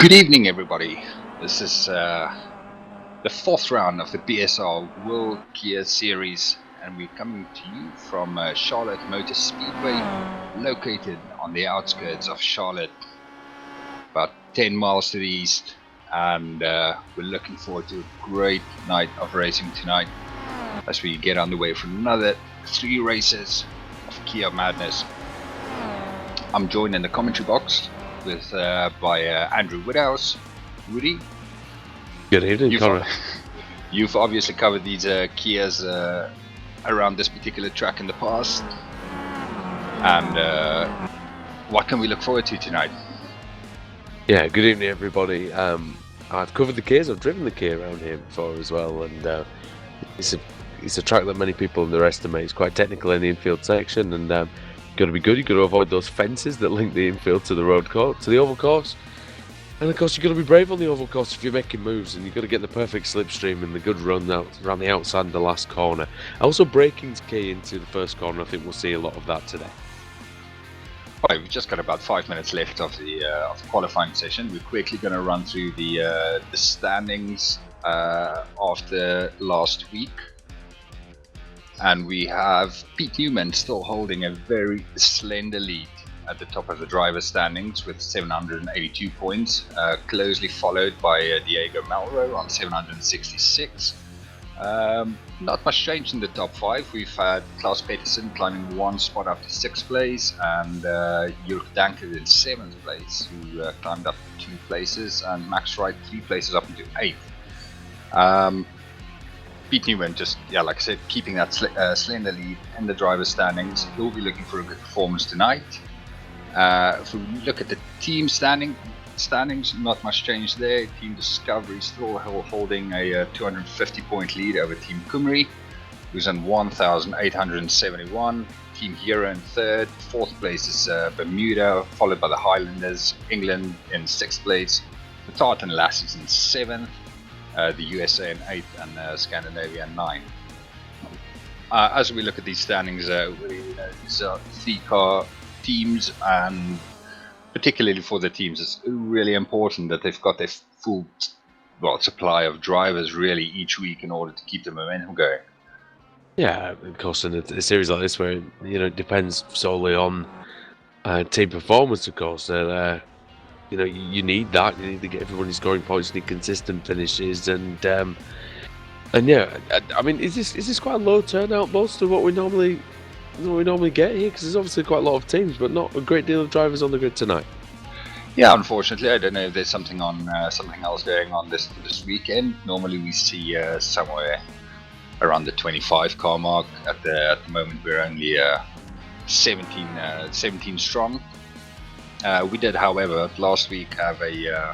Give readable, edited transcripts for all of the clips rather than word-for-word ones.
Good evening, everybody. This is the fourth round of the BSR World Series, and we're coming to you from Charlotte Motor Speedway, located on the outskirts of Charlotte, about 10 miles to the east, and we're looking forward to a great night of racing tonight as we get underway for another 3 races of Kia Madness. I'm joined in the commentary box with by Andrew Woodhouse. Woody, good evening, Conrad. You've obviously covered these Kias around this particular track in the past, and what can we look forward to tonight? Yeah, good evening, everybody. I've covered the Kias. I've driven the Kia around here before as well, and it's a track that many people underestimate. It's quite technical in the infield section, and got to be good. You've got to avoid those fences that link the infield to the road course, to the oval course. And of course, you've got to be brave on the oval course if you're making moves, and you've got to get the perfect slipstream and the good run out around the outside of the last corner. Also, braking's key into the first corner. I think we'll see a lot of that today. Right, we've just got about 5 minutes left of the qualifying session. We're quickly going to run through the standings after last week. And we have Pete Newman still holding a very slender lead at the top of the driver's standings with 782 points, closely followed by Diego Melro on 766. Not much change in the top 5. We've had Klaus Peterson climbing 1 spot up to 6th place, and Jurk Danker in 7th place, who climbed up 2 places, and Max Wright 3 places up into 8th. Pete Newman just, like I said, keeping that slender lead in the driver's standings. He'll be looking for a good performance tonight. If we look at the team standings, not much change there. Team Discovery still holding a 250 point lead over Team Kumri, who's on 1,871. Team Hero in 3rd. 4th place is Bermuda, followed by the Highlanders. England in 6th place. The Tartan Lassies in 7th. The USA in 8th, and Scandinavia in 9th. As we look at these standings, these are 3-car teams, and particularly for the teams, it's really important that they've got their full supply of drivers really each week in order to keep the momentum going. Yeah, of course, in a series like this where it depends solely on team performance, of course. You need that. You need to get everybody scoring points. You need consistent finishes, and yeah. I mean, is this quite a low turnout, most of what we normally get here? Because there's obviously quite a lot of teams, but not a great deal of drivers on the grid tonight. Yeah, unfortunately, I don't know if there's something else going on this weekend. Normally, we see somewhere around the 25 car mark. At the moment, we're only 17 strong. We did, however, last week have a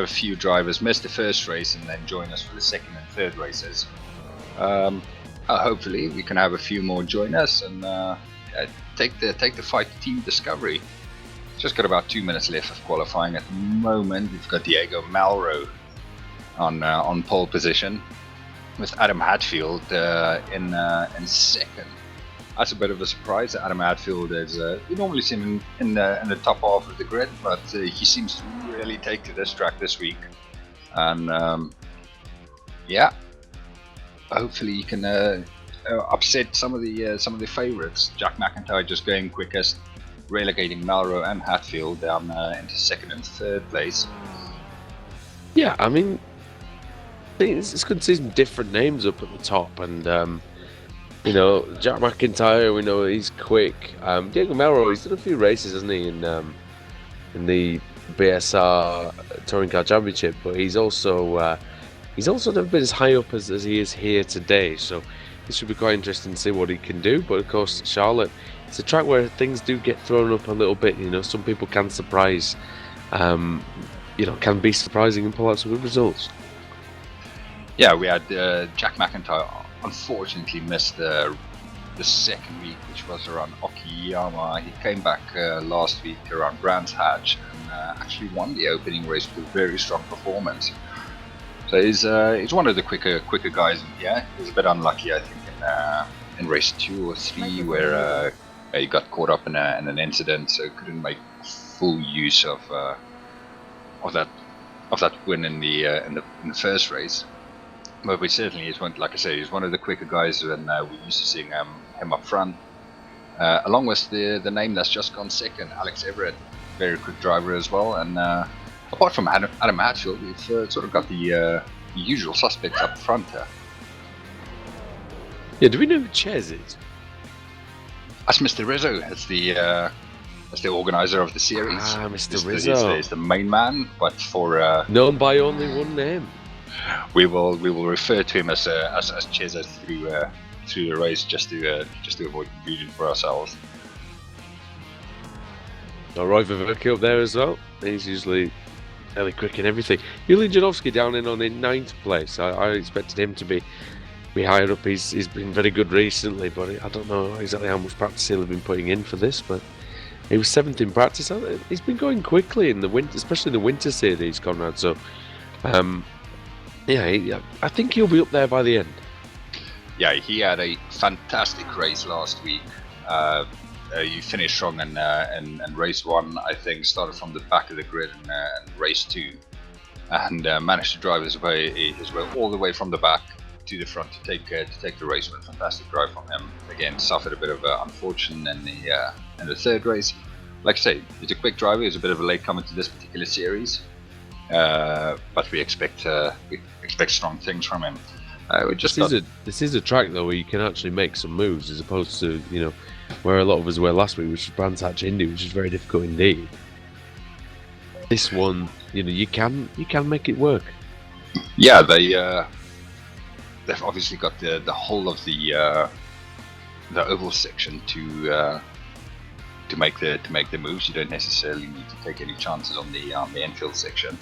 few drivers miss the first race and then join us for the second and third races. Hopefully, we can have a few more join us and take the fight to Team Discovery. Just got about 2 minutes left of qualifying. At the moment, we've got Diego Melro on pole position, with Adam Hatfield in second. That's a bit of a surprise. Adam Hatfield is, you normally see him in the top half of the grid, but he seems to really take to this track this week. And hopefully he can upset some of the favourites. Jack McIntyre just going quickest, relegating Melro and Hatfield down into 2nd and 3rd place. Yeah, I mean, it's good to see some different names up at the top, and Jack McIntyre, we know he's quick. Diego Melro, he's done a few races, hasn't he, in the BSR Touring Car Championship, but he's also never been as high up as he is here today. So it should be quite interesting to see what he can do. But of course, Charlotte, it's a track where things do get thrown up a little bit. Some people can surprise, can be surprising and pull out some good results. Yeah, we had Jack McIntyre. Unfortunately missed the second week, which was around Okayama. He came back last week around Brands Hatch and actually won the opening race with a very strong performance. So he's one of the quicker guys in here. He was a bit unlucky, I think, in race 2 or 3 where he got caught up in an incident, so couldn't make full use of of that win in the first race. But we certainly is one, like I say, he's one of the quicker guys, and we're used to seeing him up front. Along with the name that's just gone second, Alex Everett, very quick driver as well. And apart from Adam Hatfield, we've sort of got the usual suspects up front here. Yeah, do we know who Ches is? That's Mr. Rizzo. That's the organizer of the series. Ah, Mr. Rizzo. He's the main man, but for known by only one name. We will refer to him as Ches through the race, just to avoid confusion for ourselves. Roy Viverki up there as well. He's usually fairly quick in everything. Julian Janowski down in 9th place. I expected him to be higher up. He's been very good recently, but I don't know exactly how much practice he'll have been putting in for this. But he was 7th in practice. He's been going quickly in the winter, especially in the winter series, Conrad. So, yeah, I think he'll be up there by the end. Yeah, he had a fantastic race last week. You finished strong in race 1, I think, started from the back of the grid in race 2, and managed to drive his way all the way from the back to the front to take the race with. Fantastic drive from him. Again, suffered a bit of unfortune in the third race. Like I say, he's a quick driver. He's a bit of a late comer to this particular series, but we expect strong things from him. This is a track though where you can actually make some moves, as opposed to where a lot of us were last week, which was Brands Hatch Indy, which is very difficult indeed. This one, you can make it work. Yeah, they've obviously got the whole of the oval section to make the moves. You don't necessarily need to take any chances on the infield section.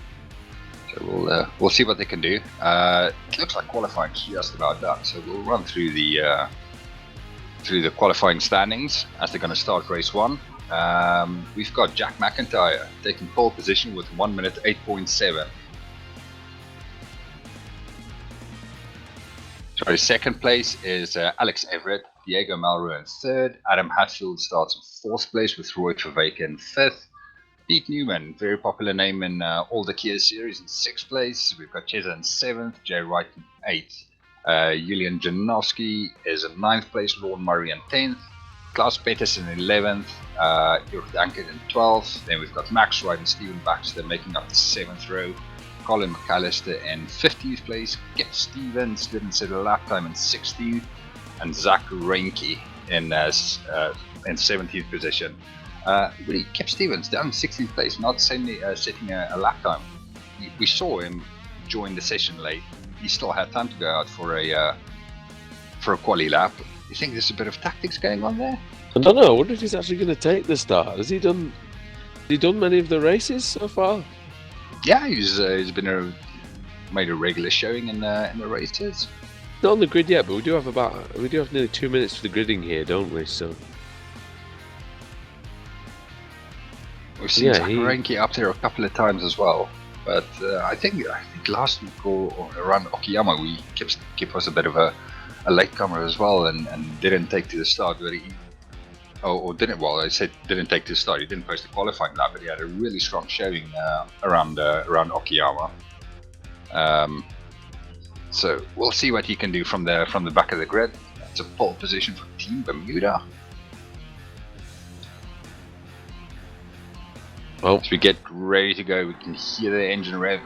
So we'll see what they can do. It looks like qualifying just about done. So we'll run through the qualifying standings as they're going to start race 1. We've got Jack McIntyre taking pole position with 1 minute 8.7. Sorry, second place is Alex Everett, Diego Malro in third. Adam Hatfield starts in 4th place with Roy Verweke in 5th. Pete Newman, very popular name in all the Kia series, in 6th place. We've got Chesa in 7th, Jay Wright in 8th. Julian Janowski is in 9th place, Lorne Murray in 10th. Klaus Peterson in 11th, Jörg Dankert in 12th. Then we've got Max Wright and Stephen Baxter making up the 7th row. Colin McAllister in 15th place. Kip Stevens didn't set a lap time in 16th. And Zach Reinke in 17th position. Really, Kip Stevens down in 16th place, not setting a lap time. We saw him join the session late. He still had time to go out for a quali lap. You think there's a bit of tactics going on there? I don't know. I wonder if he's actually going to take the start. Has he done many of the races so far? Yeah, he's made a regular showing in the races. Not on the grid yet, but we do have nearly 2 minutes for the gridding here, don't we? So. We've seen Zach Reinke up there a couple of times as well, but I think last week or around Okayama, Kip was a bit of a latecomer as well, and didn't take to the start. But I said didn't take to the start. He didn't post a qualifying lap, but he had a really strong showing around Okayama. So we'll see what he can do from the back of the grid. It's a pole position for Team Bermuda. Well, as we get ready to go, we can hear the engine rev.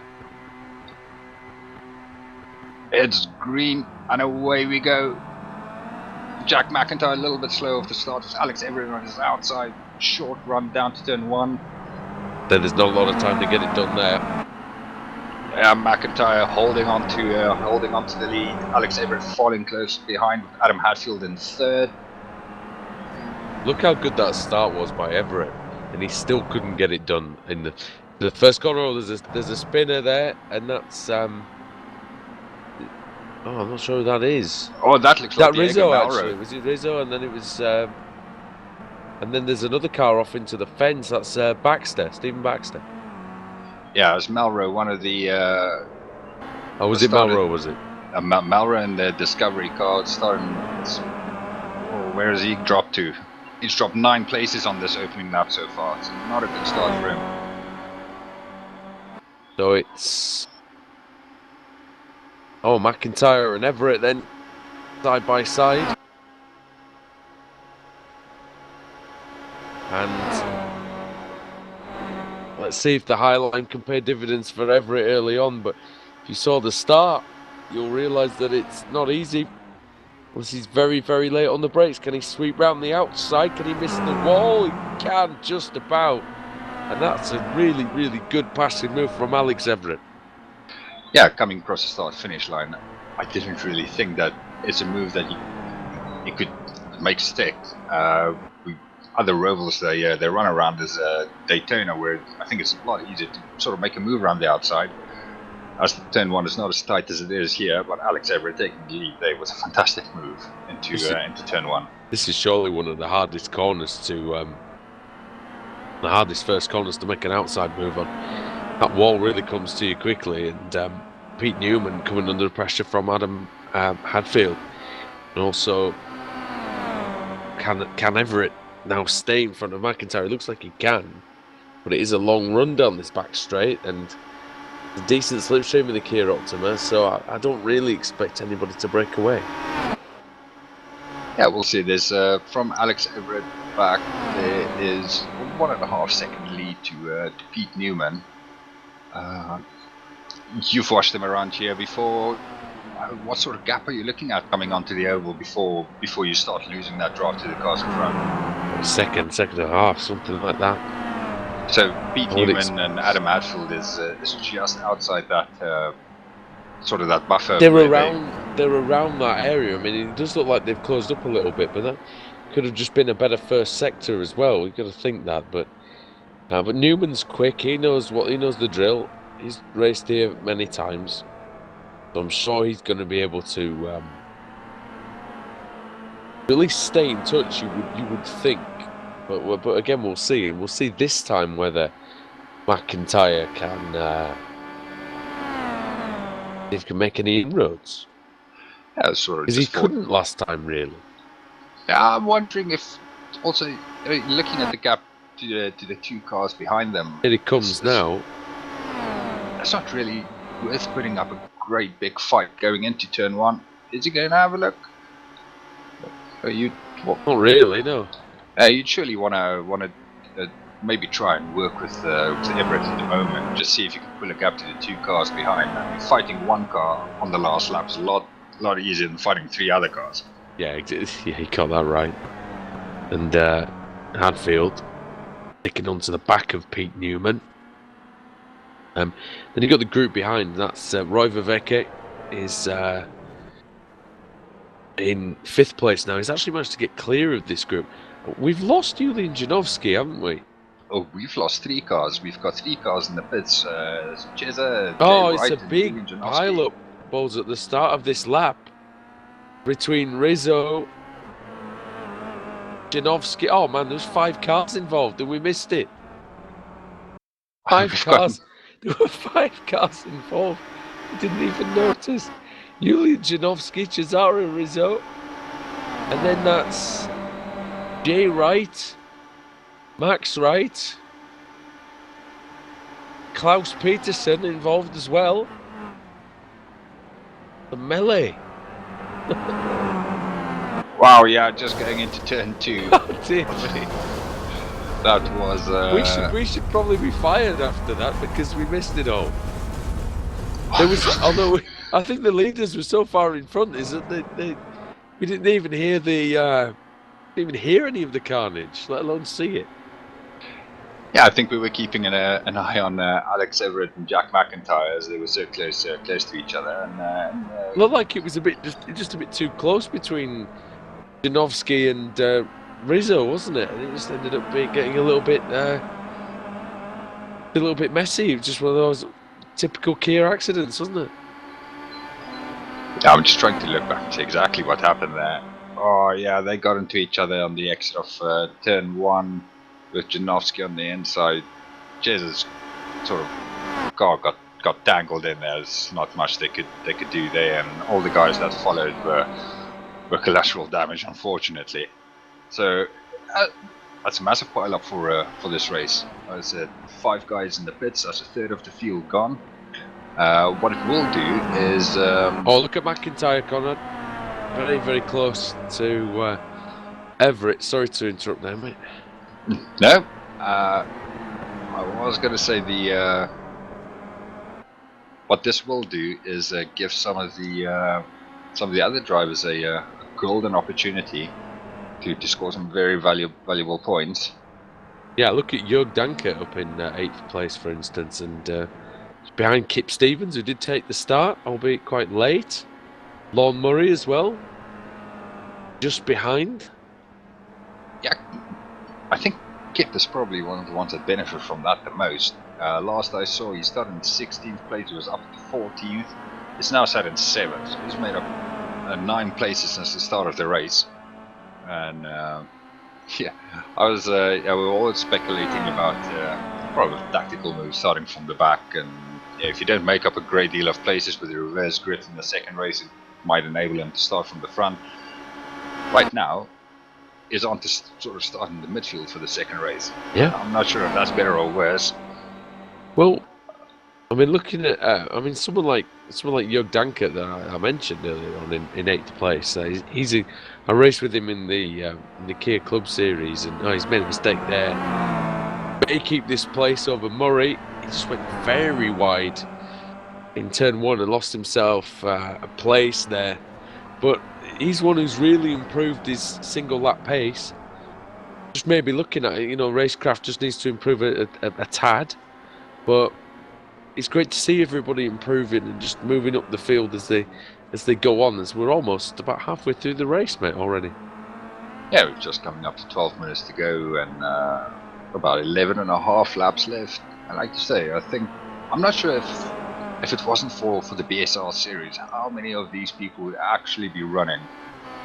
It's green, and away we go. Jack McIntyre a little bit slow off the start. Alex Everett on his outside. Short run down to turn 1. Then there's not a lot of time to get it done there. Yeah, McIntyre holding on to the lead. Alex Everett falling close behind with Adam Hatfield in 3rd. Look how good that start was by Everett. And he still couldn't get it done in the first corner. There's a spinner there, and that's I'm not sure who that is. Oh, that looks like Rizzo actually. Was it Rizzo? And then it was, and then there's another car off into the fence. That's Baxter, Stephen Baxter. Yeah, it's Malro, one of the. Was it Malro? Was it? Malro and the Discovery car starting. Where has he dropped to? He's dropped 9 places on this opening lap so far. It's not a good start for him. So it's McIntyre and Everett then side by side, and let's see if the high line can pay dividends for Everett early on. But if you saw the start, you'll realise that it's not easy. Unless he's very, very late on the brakes. Can he sweep round the outside? Can he miss the wall? He can, just about. And that's a really, really good passing move from Alex Everett. Yeah, coming across the start-finish line, I didn't really think that it's a move that he could make stick. Other rovals, they run around as Daytona, where I think it's a lot easier to sort of make a move around the outside. As the turn one is not as tight as it is here, but Alex Everett taking the lead there was a fantastic move into turn one. This is surely one of the hardest corners to, the hardest first corners to make an outside move on. That wall really comes to you quickly, and Pete Newman coming under pressure from Adam Hadfield, and also can Everett now stay in front of McIntyre? It looks like he can, but it is a long run down this back straight, and a decent slipstream in the Kia Optima, so I don't really expect anybody to break away. Yeah, we'll see. There's from Alex Everett back, there is 1.5 second lead to Pete Newman. You've watched them around here before. What sort of gap are you looking at coming onto the oval before you start losing that draft to the cars in front? Second and a half, something like that. So Pete Newman and Adam Hadfield is just outside that sort of that buffer. They're around that area. I mean, it does look like they've closed up a little bit, but that could have just been a better first sector as well. You've got to think that, but Newman's quick. He knows the drill. He's raced here many times, so I'm sure he's going to be able to at least stay in touch. You would think. But again, we'll see. We'll see this time whether McIntyre can make any inroads. Yeah, sort of. Because he couldn't last time, really. Yeah, I'm wondering if also looking at the gap to the two cars behind them. Here it comes now. It's not really worth putting up a great big fight going into turn one. Is he going to have a look? Not really, no. You'd surely want to maybe try and work with Everett at the moment, just see if you can pull a gap to the two cars behind. I mean, fighting one car on the last lap is a lot easier than fighting 3 other cars. Yeah, he got that right. And Hadfield taking onto the back of Pete Newman. Then you got the group behind. That's Roy Viveke is in 5th place now. He's actually managed to get clear of this group. We've lost Julian Janowski, haven't we? Oh, we've lost 3 cars. We've got 3 cars in the pits. Cheza, it's a big pile-up, balls at the start of this lap between Rizzo, Janowski. Oh man, there's 5 cars involved, and we missed it. 5 cars. There were 5 cars involved. We didn't even notice. Julian Janowski, Cesaro Rizzo, and then that's Jay Wright, Max Wright, Klaus Peterson involved as well. The melee. Wow, yeah, just going into turn 2. Oh dear me. That was. We should probably be fired after that because we missed it all. There was, although I think the leaders were so far in front, is that we didn't even hear any of the carnage, let alone see it. Yeah, I think we were keeping an eye on Alex Everett and Jack McIntyre as they were so close to each other. And looked like it was just a bit too close between Janowski and Rizzo, wasn't it? And it just ended up getting a little bit messy. It was just one of those typical Kia accidents, wasn't it? Yeah, I'm just trying to look back and see exactly what happened there. Oh yeah, they got into each other on the exit of turn 1 with Janowski on the inside. Jesus, sort of car got tangled in there. There's not much they could do there, and all the guys that followed were collateral damage, unfortunately. So that's a massive pile-up for this race. As I said, 5 guys in the pits, that's a third of the field gone. What it will do is... Oh, look at McIntyre, Conrad. Very, very close to Everett. Sorry to interrupt there, mate. No, I was going to say what this will do is give some of the other drivers a golden opportunity to score some very valuable points. Yeah, look at Jörg Danke up in 8th place, for instance, and behind Kip Stevens, who did take the start, albeit quite late. Lorne Murray as well, just behind. Yeah, I think Kip is probably one of the ones that benefit from that the most. Last I saw, he started in 16th place, he was up to 14th. It's now sat in 7th, so he's made up 9 places since the start of the race. And yeah, we were all speculating about probably tactical moves starting from the back, and if you don't make up a great deal of places with the reverse grid in the second race, it might enable him to start from the front. Right now, is on to sort of start in the midfield for the second race. Yeah, I'm not sure if that's better or worse. Well, I mean, looking at, someone like Jörg Danke that I mentioned earlier on in 8th place. I raced with him in the Kia Club Series, and he's made a mistake there. But he keep this place over Murray. He just went very wide in turn 1 and lost himself a place there. But he's one who's really improved his single lap pace. Just maybe looking at it, racecraft just needs to improve a tad. But it's great to see everybody improving and just moving up the field as they go on. As we're almost about halfway through the race, mate, already. Yeah, we're just coming up to 12 minutes to go, and about 11 and a half laps left. And like you say, I'm not sure if it wasn't for the BSR series, how many of these people would actually be running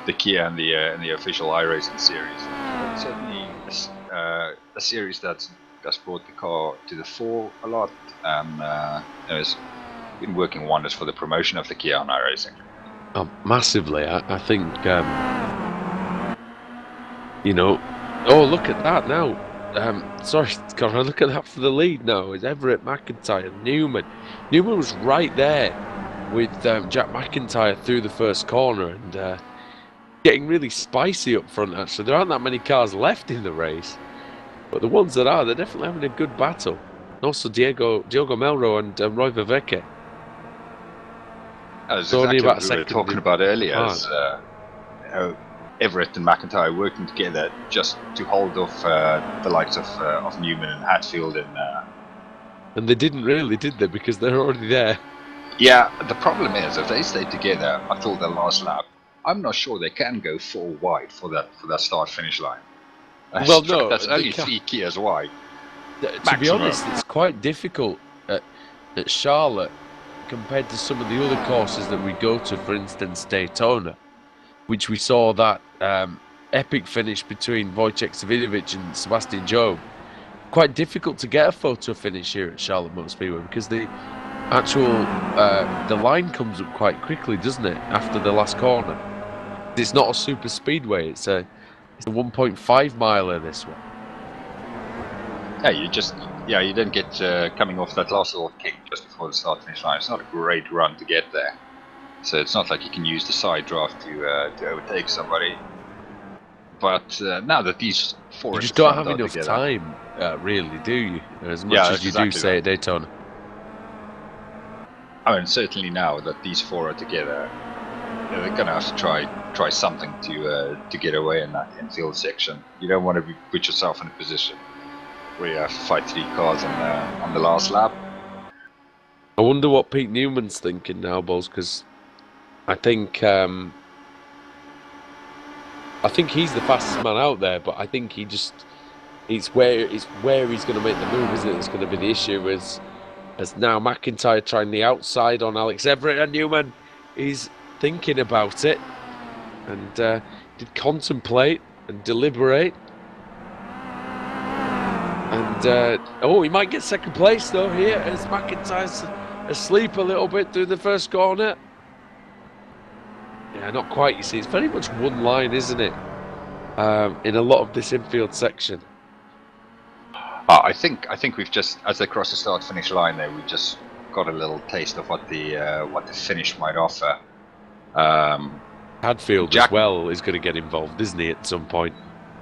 the Kia and the official iRacing series. But certainly a series that's brought the car to the fore a lot, and it's been working wonders for the promotion of the Kia on iRacing. Oh, massively. I think, oh, look at that now. Sorry, Conrad, look at that for the lead now. It's Everett, McIntyre, Newman. Newman was right there with Jack McIntyre through the first corner, and getting really spicy up front, actually. There aren't that many cars left in the race, but the ones that are, they're definitely having a good battle. And also Diogo Melro and Roy Viveke. That was exactly what we were talking about earlier. As, Everett and McIntyre working together just to hold off the likes of Newman and Hatfield, and they didn't really, did they? Because they're already there. Yeah, the problem is if they stay together until their last lap, I'm not sure they can go 4 wide for that start-finish line. Well, no, that's only 3 Kias wide. To be honest, it's quite difficult at Charlotte compared to some of the other courses that we go to. For instance, Daytona, which we saw that epic finish between Wojciech Savidovic and Sebastian Job. Quite difficult to get a photo finish here at Charlotte Motor Speedway because the actual the line comes up quite quickly, doesn't it, after the last corner? It's not a super speedway, it's a 1.5 miler, this one. Yeah, you don't get coming off that last little kick just before the start finish line. It's not a great run to get there. So it's not like you can use the side draft to overtake somebody. But now that these 4 you just don't have enough time, really, do you? As much as you do say at Daytona. I mean, certainly now that these 4 are together, they're going to have to try something to get away in that infield section. You don't want to put yourself in a position where you have to fight 3 cars on the last lap. I wonder what Pete Newman's thinking now, Bulls, because I think he's the fastest man out there, but I think it's where he's going to make the move, isn't it? It's going to be the issue as now McIntyre trying the outside on Alex Everett, and Newman is thinking about it and did contemplate and deliberate. And he might get second place though here as McIntyre's asleep a little bit through the first corner. Yeah, not quite, you see. It's very much one line, isn't it? In a lot of this infield section. I think we've just, as they cross the start-finish line there, we just got a little taste of what the finish might offer. Hadfield Jack, as well is going to get involved, isn't he, at some point?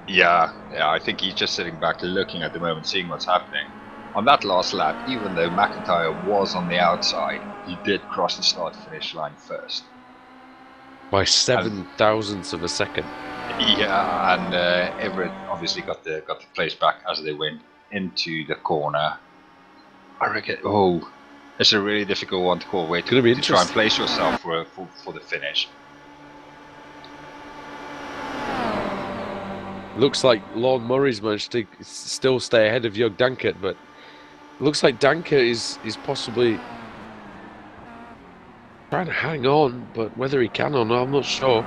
Yeah, I think he's just sitting back looking at the moment, seeing what's happening. On that last lap, even though McIntyre was on the outside, he did cross the start-finish line first. By 7,000ths of a second. Yeah, and Everett obviously got the place back as they went into the corner. I reckon. Oh, it's a really difficult one to call. Where to try and place yourself for the finish. Looks like Lord Murray's managed to still stay ahead of Jörg Dankert, but it looks like Dankert is possibly trying to hang on, but whether he can or not, I'm not sure.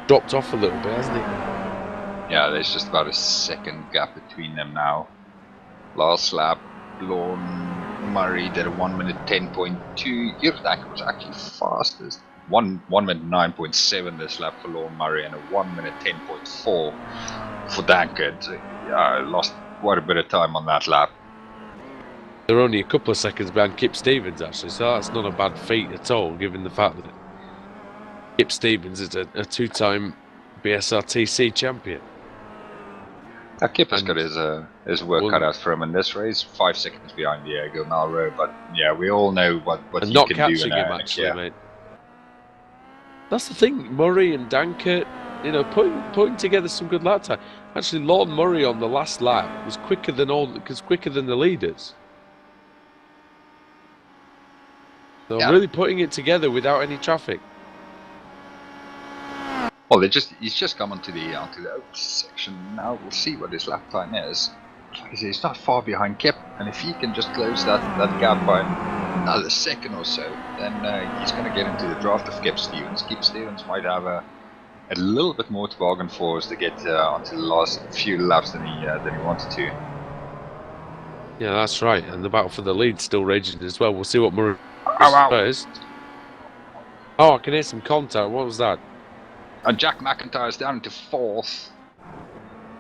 Dropped off a little bit, hasn't he? Yeah, there's just about a second gap between them now. Last lap, Lorne Murray did a 1 minute 10.2. Jörg Dankert was actually fastest. 1 minute 9.7 this lap for Lorne Murray and a 1 minute 10.4 for Dankert. Lost quite a bit of time on that lap. They're only a couple of seconds behind Kip Stevens, actually, so that's not a bad feat at all, given the fact that Kip Stevens is a two-time BSRTC champion. Kip has got his work cut out for him in this race. 5 seconds behind Diego Malro, but yeah, we all know what he not can catching do. Him, actually, mate. That's the thing. Murray and Dankert, you know, putting together some good lap time. Actually, Lorne Murray on the last lap was quicker than the leaders. So really putting it together without any traffic. Well, he's just come onto the open section now. We'll see what his lap time is. Like I say, he's not far behind Kip, and if he can just close that gap by another second or so, then he's going to get into the draft of Kip Stevens. Kip Stevens might have a little bit more to bargain for us to get onto the last few laps than he wanted to. Yeah, that's right, and the battle for the lead still raging as well. We'll see what Murray first. Oh, I can hear some contact. What was that? And Jack McIntyre's down into 4th.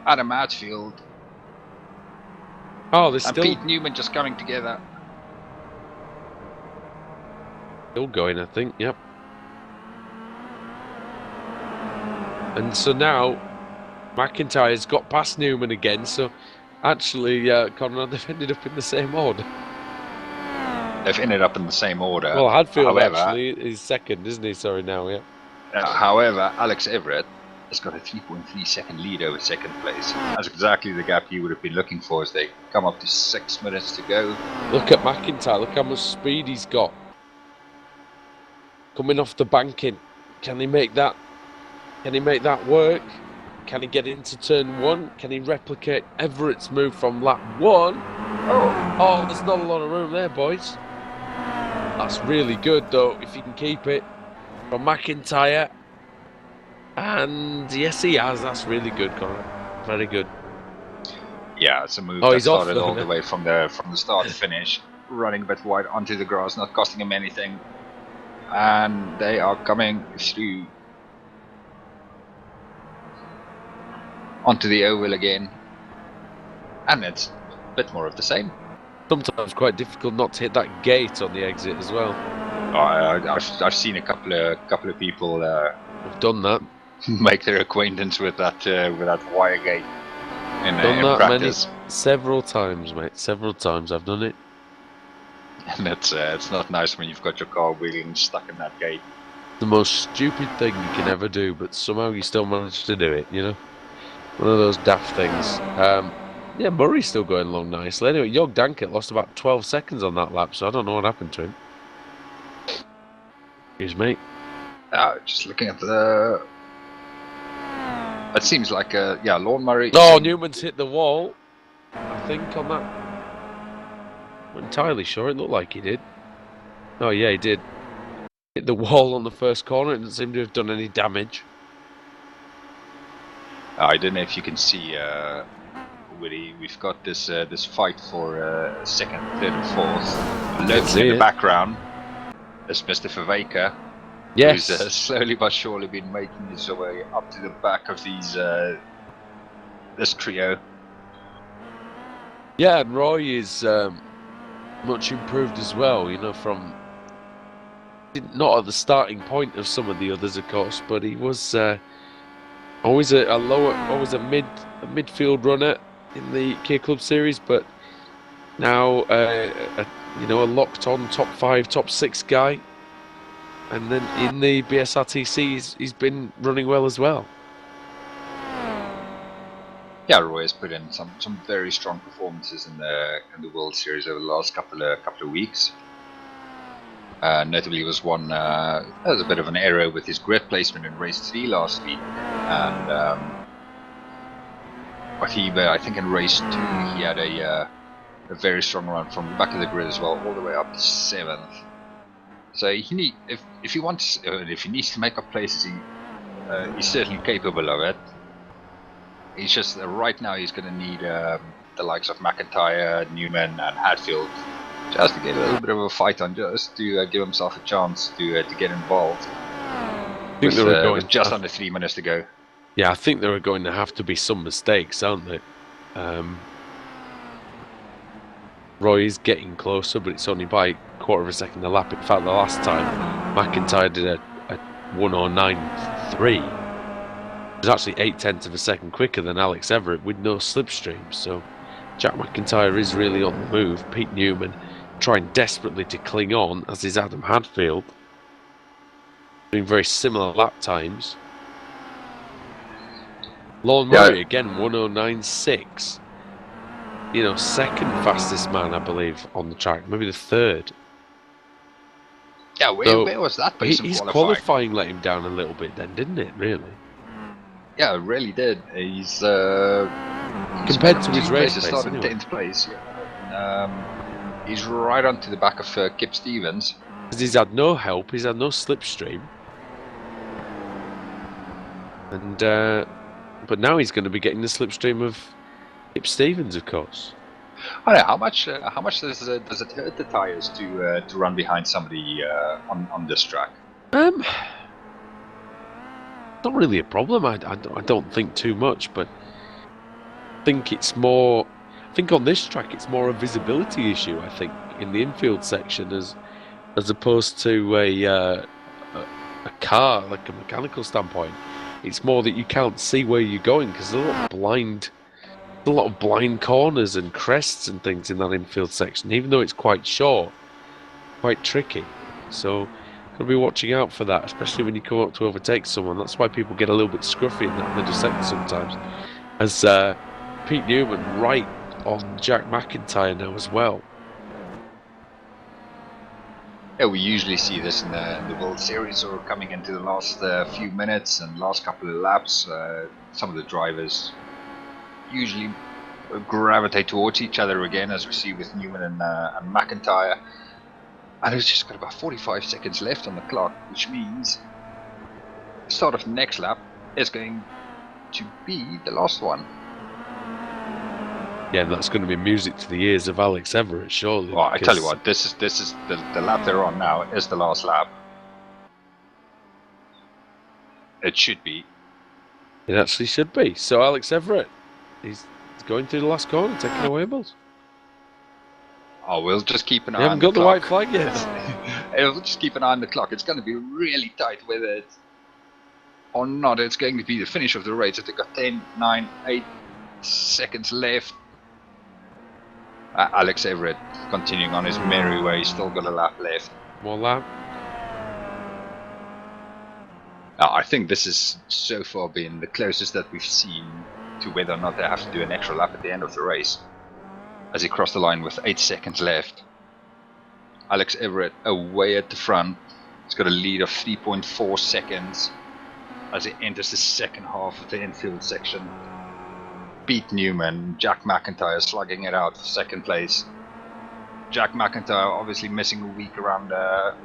Adam Mansfield. Oh, there's still Pete Newman just coming together. Still going, I think. Yep. And so now McIntyre's got past Newman again. So actually, Conrad, they've ended up in the same order. They've ended up in the same order. Well, Hadfield actually is second, isn't he? Sorry, now, yeah. However, Alex Everett has got a 3.3 second lead over second place. That's exactly the gap you would have been looking for as they come up to 6 minutes to go. Look at McIntyre. Look how much speed he's got. Coming off the banking. Can he make that? Can he make that work? Can he get into turn 1? Can he replicate Everett's move from lap 1? Oh, there's not a lot of room there, boys. That's really good, though, if he can keep it. From McIntyre, and yes, he has. That's really good, Conrad. Very good. Yeah, it's a move that started all the way from the start to finish, running a bit wide onto the grass, not costing him anything, and they are coming through onto the oval again, and it's a bit more of the same. Sometimes quite difficult not to hit that gate on the exit as well. I've seen a couple of people have done that. Make their acquaintance with that wire gate in practice. Several times, mate. Several times I've done it. And it's not nice when you've got your car wheeling stuck in that gate. The most stupid thing you can ever do, but somehow you still manage to do it. You know, one of those daft things. Yeah, Murray's still going along nicely. Anyway, Jörg Dankert lost about 12 seconds on that lap, so I don't know what happened to him. Excuse me. Just looking at the... It seems like, Lorne Murray... Oh, Newman's hit the wall, I think, on that. I'm not entirely sure. It looked like he did. Oh, yeah, he did. Hit the wall on the first corner. It doesn't seem to have done any damage. I don't know if you can see... we've got this fight for second, third, and fourth. Lurking in the background is Mr. Verweken, yes, who's slowly but surely been making his way up to the back of these this trio. Yeah, and Roy is much improved as well. You know, from not at the starting point of some of the others, of course, but he was always always a midfield runner in the Kia Club Series, but now a locked on top 5, top 6 guy. And then in the BSRTC, he's been running well as well. Yeah, Roy has put in some very strong performances in the World Series over the last couple of weeks. Notably, was one there was a bit of an error with his grid placement in race 3 last week, and but I think in race 2 he had a very strong run from the back of the grid as well, all the way up to 7th. So if he needs to make up places, he's certainly capable of it. He's just right now he's going to need the likes of McIntyre, Newman, and Hatfield just to get a little bit of a fight on, just to give himself a chance to get involved. With just under 3 minutes to go. Yeah, I think there are going to have to be some mistakes, aren't there? Roy is getting closer, but it's only by a quarter of a second a lap. In fact, the last time McIntyre did a 1:09.3. It was actually 0.8 of a second quicker than Alex Everett with no slipstream. So Jack McIntyre is really on the move. Pete Newman trying desperately to cling on, as is Adam Hadfield, doing very similar lap times. Lon Murray again 1:09.6. You know, second fastest man, I believe, on the track, maybe the third. Yeah, where was that pace his qualifying let him down a little bit then, didn't it, really? Yeah, it really did. He's compared to his race pace, started in 10th place. He's right onto the back of Kip Stevens. He's had no help, he's had no slipstream. And but now he's going to be getting the slipstream of Kip Stevens, of course. I don't know how much does it hurt the tyres to run behind somebody on this track? Not really a problem. I don't think too much, but I think it's more. I think on this track it's more a visibility issue. I think in the infield section as opposed to a car, like a mechanical standpoint. It's more that you can't see where you're going because there's a lot of blind corners and crests and things in that infield section, even though it's quite short, quite tricky. So gotta be watching out for that, especially when you come up to overtake someone. That's why people get a little bit scruffy in that middle sector sometimes. As Pete Newman right on Jack McIntyre now as well. Yeah, we usually see this in the World Series or coming into the last few minutes and last couple of laps. Some of the drivers usually gravitate towards each other again, as we see with Newman and McIntyre. And it's just got about 45 seconds left on the clock, which means the start of the next lap is going to be the last one. Yeah, and that's going to be music to the ears of Alex Everett, surely. Well, I tell you what, this is the lap they're on now is the last lap. It should be. It actually should be. So Alex Everett, he's going through the last corner, taking away balls. Oh, we'll just keep an eye on the clock. You haven't got the white flag yet. We'll just keep an eye on the clock. It's going to be really tight whether it's or not. It's going to be the finish of the race. They've got 10, 9, 8 seconds left. Alex Everett continuing on his merry way. Still got a lap left. One lap. I think this has so far been the closest that we've seen to whether or not they have to do an extra lap at the end of the race. As he crossed the line with 8 seconds left. Alex Everett away at the front. He's got a lead of 3.4 seconds as he enters the second half of the infield section. Pete Newman, Jack McIntyre slugging it out for second place. Jack McIntyre obviously missing a week around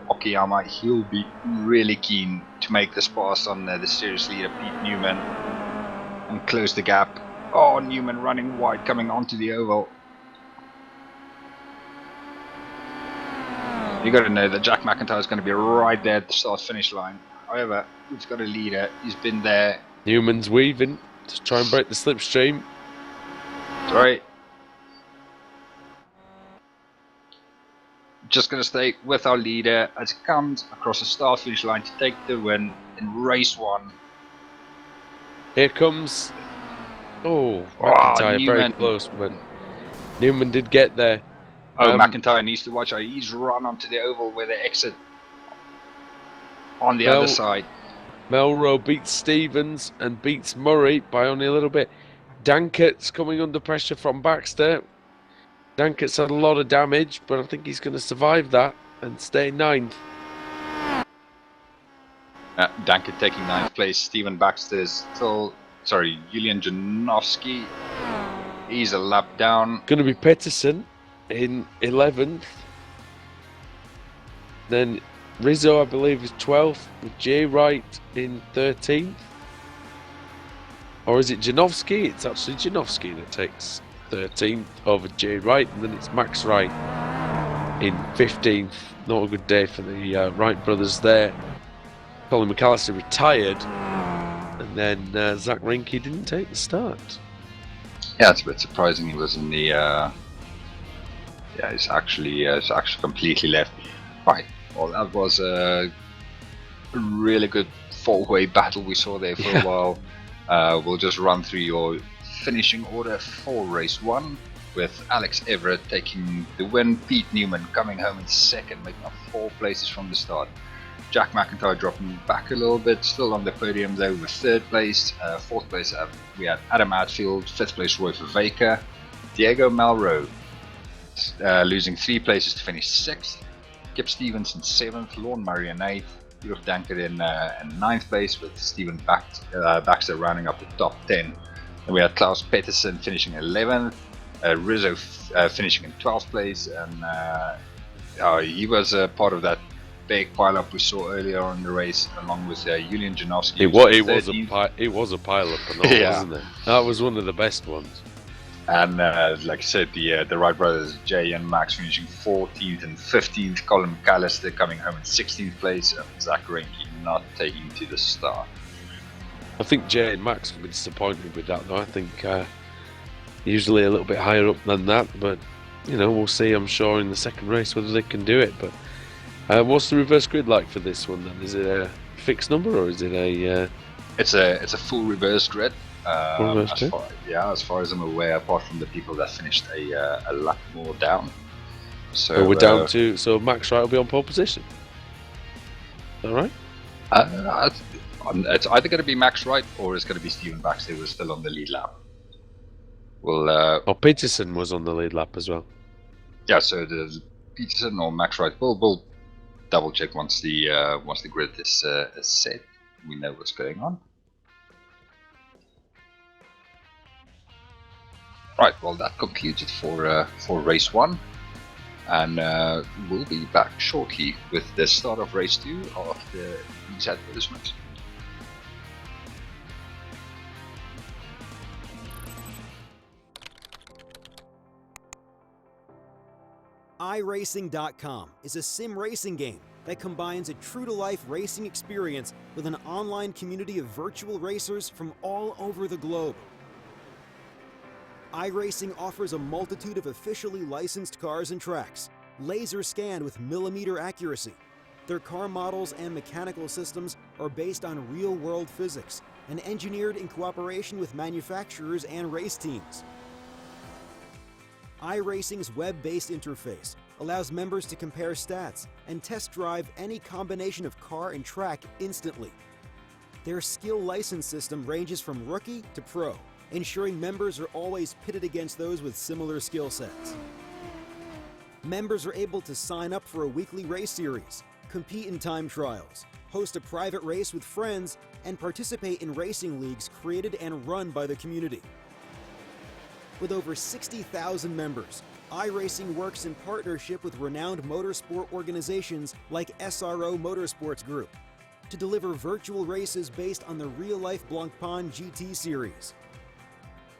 Okayama. He'll be really keen to make this pass on the series leader Pete Newman and close the gap. Oh, Newman running wide coming onto the oval. You got to know that Jack McIntyre is going to be right there at the start-finish line. However, he's got a leader. He's been there. Newman's weaving to try and break the slipstream. That's right. just going to stay with our leader as he comes across the start finish line to take the win in race 1. Here comes... Oh, McIntyre, very close, but Newman did get there. McIntyre needs to watch out. He's run onto the oval where they exit on the other side. Melrose beats Stevens and beats Murray by only a little bit. Dankert's coming under pressure from Baxter. Dankert's had a lot of damage, but I think he's going to survive that and stay 9th. Dankert taking 9th place. Steven Baxter is still... Sorry, Julian Janowski. He's a lap down. Going to be Peterson in 11th. Then Rizzo, I believe, is 12th. With Jay Wright in 13th. Or is it Janowski? It's actually Janowski that takes 13th over Jay Wright. And then it's Max Wright in 15th. Not a good day for the Wright brothers there. Colin McAllister retired. And then Zach Rinke didn't take the start. Yeah, it's a bit surprising he was in the... he's actually completely left. Right, well, that was a really good four-way battle we saw there for a while. We'll just run through your finishing order for race 1, with Alex Everett taking the win, Pete Newman coming home in 2nd, making up 4 places from the start. Jack McIntyre dropping back a little bit, still on the podium though with 3rd place. 4th place we had Adam Atfield, 5th place Roy Vervaker. Diego Melrose losing 3 places to finish 6th. Kip Stevens in 7th, Lorne Murray in 8th. Jurf Danker in 9th place, with Steven Baxter rounding up the top 10. And we had Klaus Peterson finishing 11th, Rizzo finishing in 12th place, and he was part of that big pile-up we saw earlier on in the race, along with Julian Janowski. It was a pile-up, wasn't it? That was one of the best ones. And like I said, the Wright brothers, Jay and Max, finishing 14th and 15th. Colin McAllister coming home in 16th place, and Zach Rinke not taking to the start. I think Jay and Max will be disappointed with that, though. I think usually a little bit higher up than that, but we'll see. I'm sure in the second race whether they can do it. But what's the reverse grid like for this one then? Is it a fixed number or is it a? It's a full reverse grid. As far as I'm aware, apart from the people that finished a lap more down. So we're down to Max Wright will be on pole position. All right. It's either going to be Max Wright or it's going to be Steven Baxter, who was still on the lead lap. Peterson was on the lead lap as well. Yeah, so the Peterson or Max Wright. We'll double check once the grid is set. We know what's going on. Right, well that concludes it for race 1, and we'll be back shortly with the start of race 2 after these advertisements. iRacing.com is a sim racing game that combines a true-to-life racing experience with an online community of virtual racers from all over the globe. iRacing offers a multitude of officially licensed cars and tracks, laser scanned with millimeter accuracy. Their car models and mechanical systems are based on real-world physics and engineered in cooperation with manufacturers and race teams. iRacing's web-based interface allows members to compare stats and test drive any combination of car and track instantly. Their skill license system ranges from rookie to pro, ensuring members are always pitted against those with similar skill sets. Members are able to sign up for a weekly race series, compete in time trials, host a private race with friends, and participate in racing leagues created and run by the community. With over 60,000 members, iRacing works in partnership with renowned motorsport organizations like SRO Motorsports Group to deliver virtual races based on the real-life Blancpain GT series.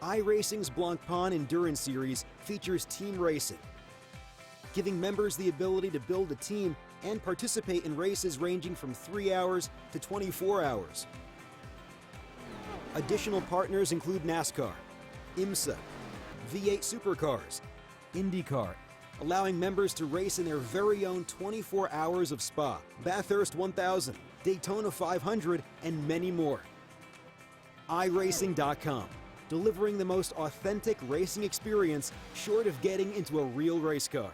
iRacing's Blancpain Endurance Series features team racing, giving members the ability to build a team and participate in races ranging from 3 hours to 24 hours. Additional partners include NASCAR, IMSA, V8 Supercars, IndyCar, allowing members to race in their very own 24 hours of Spa, Bathurst 1000, Daytona 500, and many more. iRacing.com, delivering the most authentic racing experience short of getting into a real race car.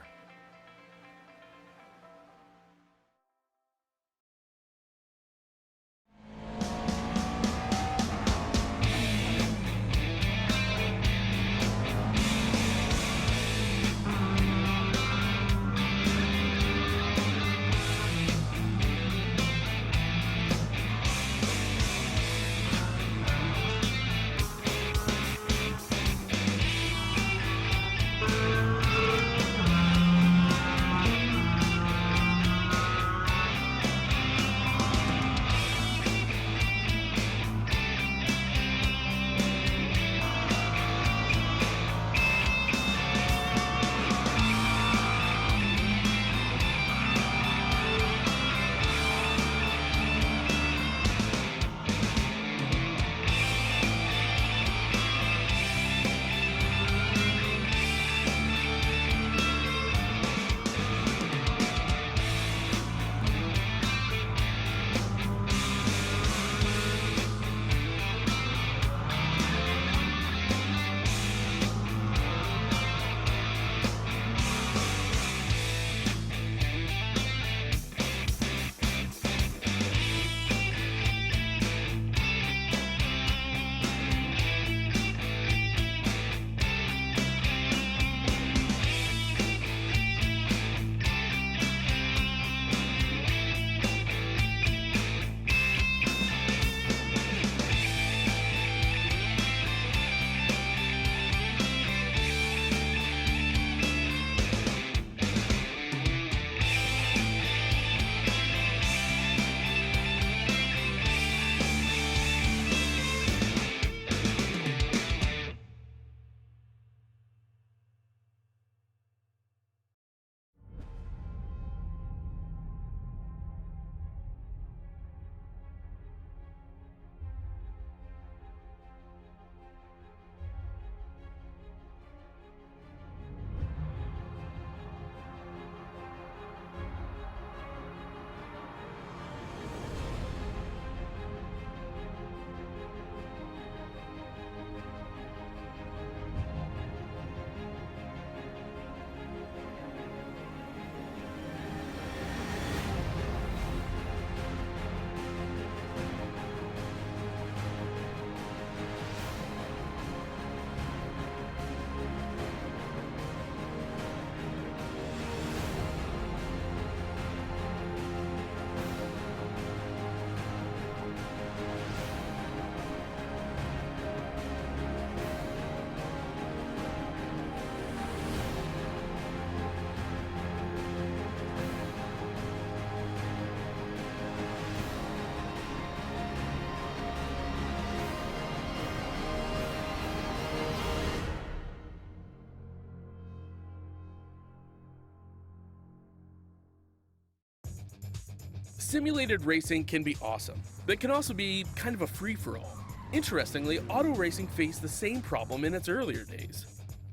Simulated racing can be awesome, but can also be kind of a free-for-all. Interestingly, auto racing faced the same problem in its earlier days.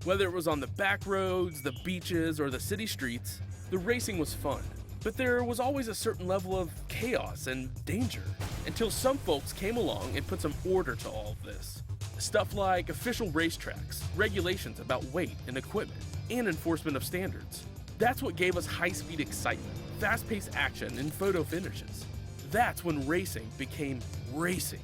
Whether it was on the back roads, the beaches, or the city streets, the racing was fun. But there was always a certain level of chaos and danger, until some folks came along and put some order to all of this. Stuff like official racetracks, regulations about weight and equipment, and enforcement of standards. That's what gave us high-speed excitement, fast-paced action, and photo finishes. That's when racing became racing.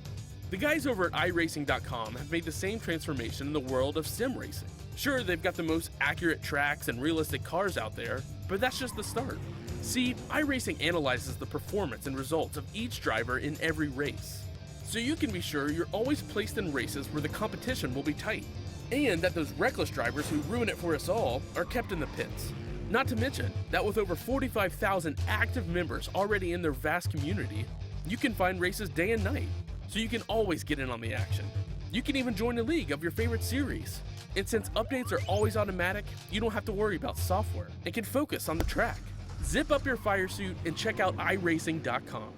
The guys over at iRacing.com have made the same transformation in the world of sim racing. Sure, they've got the most accurate tracks and realistic cars out there, but that's just the start. See, iRacing analyzes the performance and results of each driver in every race, so you can be sure you're always placed in races where the competition will be tight, and that those reckless drivers who ruin it for us all are kept in the pits. Not to mention that with over 45,000 active members already in their vast community, you can find races day and night, so you can always get in on the action. You can even join a league of your favorite series. And since updates are always automatic, you don't have to worry about software and can focus on the track. Zip up your fire suit and check out iRacing.com.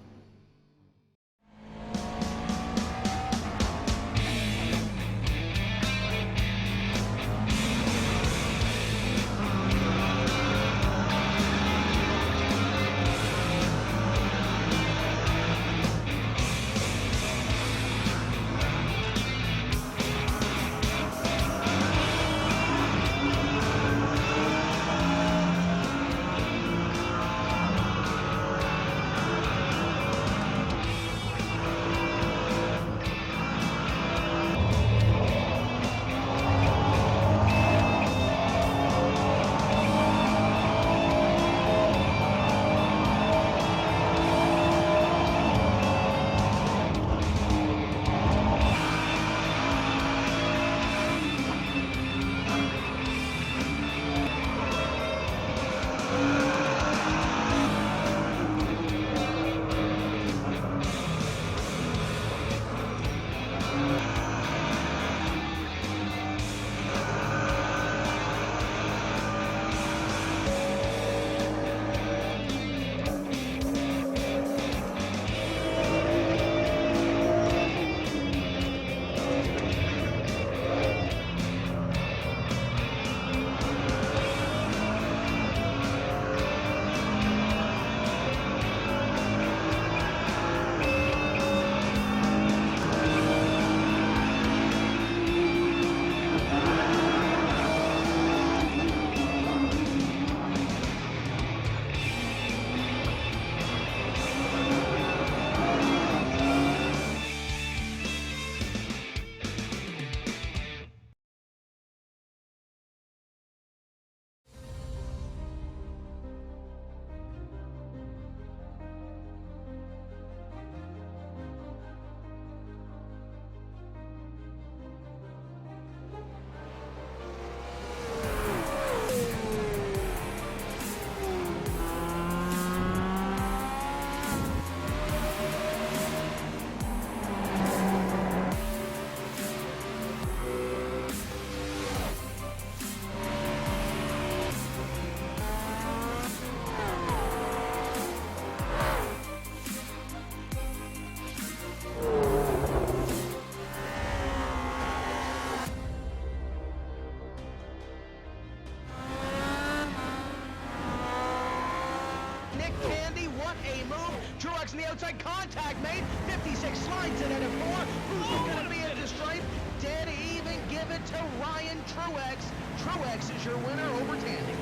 Nick Candy, what a move. Truex on the outside, contact made. 56 slides it at a 4. Who's going to be at the stripe? Dead even, give it to Ryan Truex. Truex is your winner over Tandy.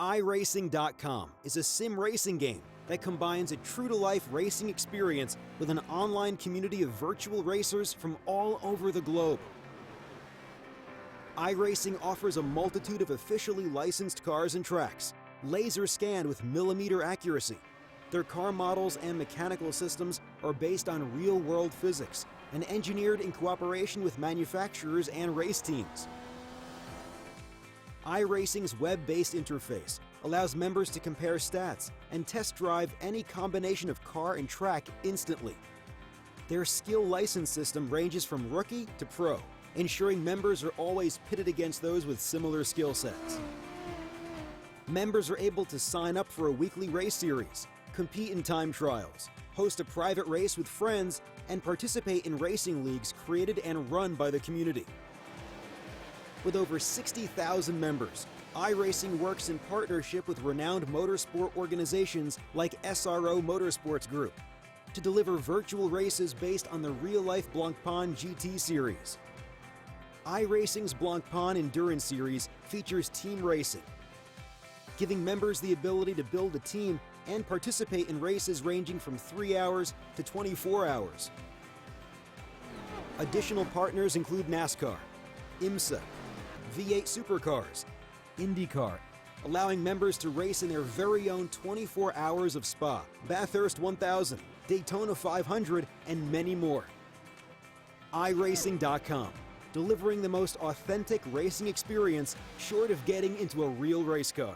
iRacing.com is a sim racing game that combines a true-to-life racing experience with an online community of virtual racers from all over the globe. iRacing offers a multitude of officially licensed cars and tracks, laser scanned with millimeter accuracy. Their car models and mechanical systems are based on real-world physics and engineered in cooperation with manufacturers and race teams. iRacing's web-based interface allows members to compare stats and test drive any combination of car and track instantly. Their skill license system ranges from rookie to pro, ensuring members are always pitted against those with similar skill sets. Members are able to sign up for a weekly race series, compete in time trials, host a private race with friends, and participate in racing leagues created and run by the community. With over 60,000 members, iRacing works in partnership with renowned motorsport organizations like SRO Motorsports Group to deliver virtual races based on the real-life Blancpain GT series. iRacing's Blancpain Endurance Series features team racing, giving members the ability to build a team and participate in races ranging from 3 hours to 24 hours. Additional partners include NASCAR, IMSA, V8 Supercars, IndyCar, allowing members to race in their very own 24 hours of Spa, Bathurst 1000, Daytona 500, and many more. iRacing.com, delivering the most authentic racing experience short of getting into a real race car.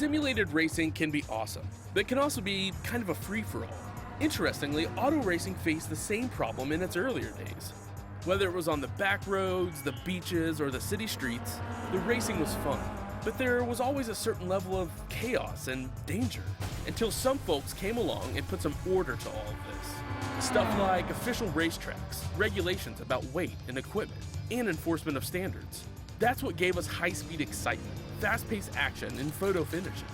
Simulated racing can be awesome, but can also be kind of a free-for-all. Interestingly, auto racing faced the same problem in its earlier days. Whether it was on the back roads, the beaches, or the city streets, the racing was fun. But there was always a certain level of chaos and danger, until some folks came along and put some order to all of this. Stuff like official racetracks, regulations about weight and equipment, and enforcement of standards. That's what gave us high-speed excitement, fast-paced action, and photo finishes.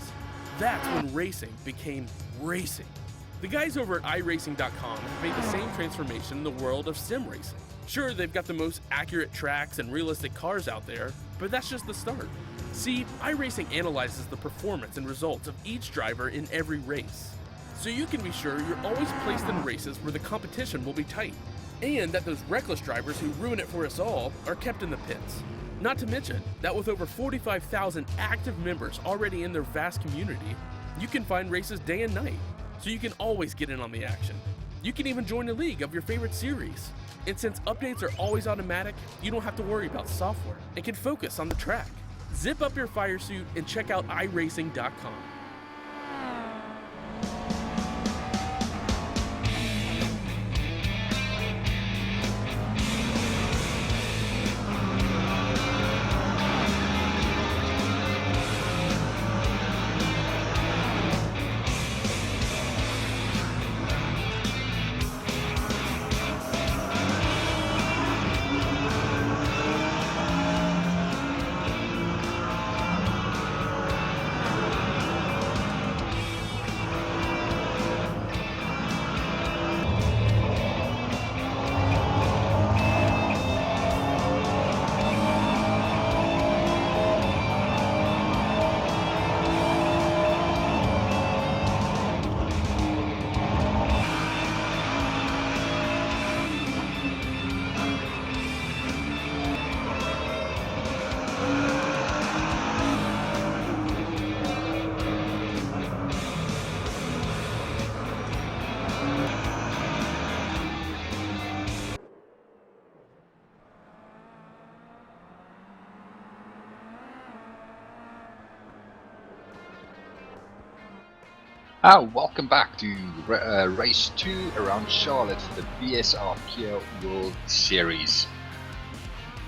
That's when racing became racing. The guys over at iRacing.com have made the same transformation in the world of sim racing. Sure, they've got the most accurate tracks and realistic cars out there, but that's just the start. See, iRacing analyzes the performance and results of each driver in every race, so you can be sure you're always placed in races where the competition will be tight, and that those reckless drivers who ruin it for us all are kept in the pits. Not to mention that with over 45,000 active members already in their vast community, you can find races day and night, so you can always get in on the action. You can even join a league of your favorite series. And since updates are always automatic, you don't have to worry about software and can focus on the track. Zip up your fire suit and check out iRacing.com. Welcome back to race 2 around Charlotte for the BSR World Series.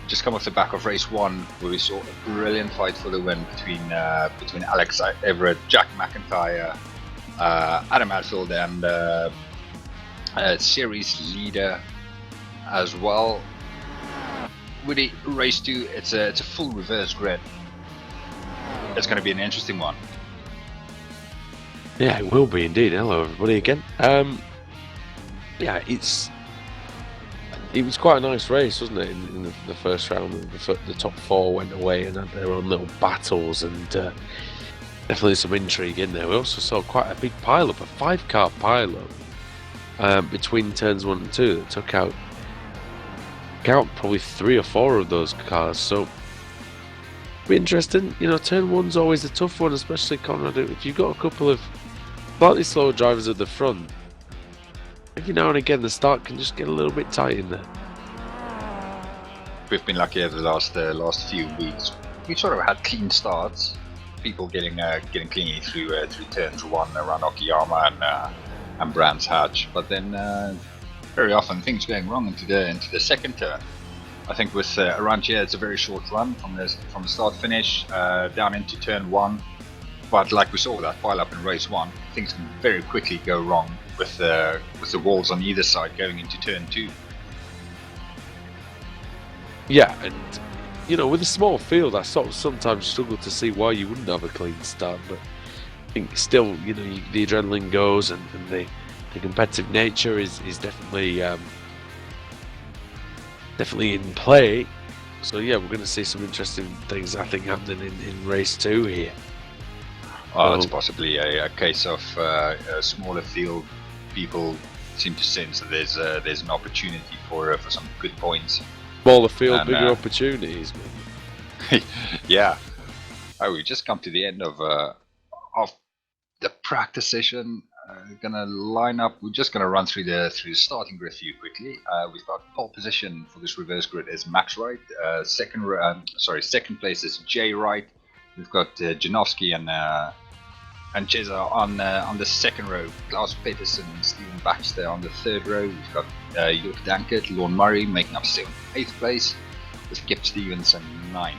Just come off the back of race 1, where we saw a brilliant fight for the win between Alex Everett, Jack McIntyre, Adam Hadfield, and series leader as well. With the race 2, it's a full reverse grid. It's going to be an interesting one. Yeah, it will be indeed. Hello, everybody again. Yeah, it was quite a nice race, wasn't it? In the first round, the top 4 went away and had their own little battles, and definitely some intrigue in there. We also saw quite a big pile-up, a 5-car pile-up between turns 1 and 2 that took out probably 3 or 4 of those cars. So be interesting. You know, turn 1's always a tough one, especially Conrad. If you've got a couple of slightly slower drivers at the front, every now and again the start can just get a little bit tight in there. We've been lucky over the last few weeks. We sort of had clean starts, people getting cleanly through turns 1 around Okayama and Brands Hatch, but then very often things going wrong into the second turn. I think with around here it's a very short run from the start finish down into turn 1. But like we saw that pile up in race 1, things can very quickly go wrong with the walls on either side going into turn 2. Yeah, and you know, with a small field, I sort of sometimes struggle to see why you wouldn't have a clean start. But I think still, you know, the adrenaline goes, and the competitive nature is definitely in play. So yeah, we're going to see some interesting things, I think, happening in race 2 here. It's possibly a case of a smaller field. People seem to sense that there's an opportunity for some good points. Smaller field, bigger opportunities. Yeah. We just come to the end of the practice session. Gonna line up. We're just gonna run through the starting grid for you quickly. We've got pole position for this reverse grid is Max Wright. Second place is Jay Wright. We've got Janowski and Jezza on the second row. Klaus Peterson and Stephen Baxter on the third row. We've got Jörg Dankert, Lorne Murray making up 7th, 8th place, with Kip Stevenson 9th.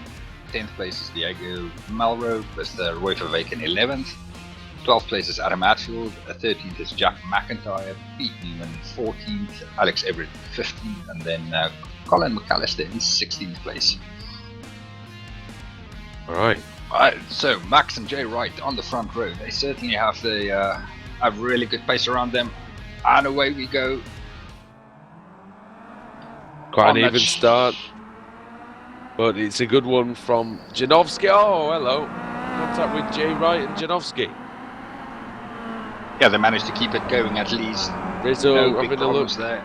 10th place is Diego Melrose with Roy Verweken 11th. 12th place is Adam Hatfield. 13th is Jack McIntyre. Pete Newman 14th. Alex Everett 15th. And then Colin McAllister in 16th place. Alright. So Max and Jay Wright on the front row. They certainly have have really good pace around them. And away we go. Quite an even start. But it's a good one from Janowski. Oh, hello. Contact with Jay Wright and Janowski. Yeah, they managed to keep it going at least. Rizzo no big having a look. There.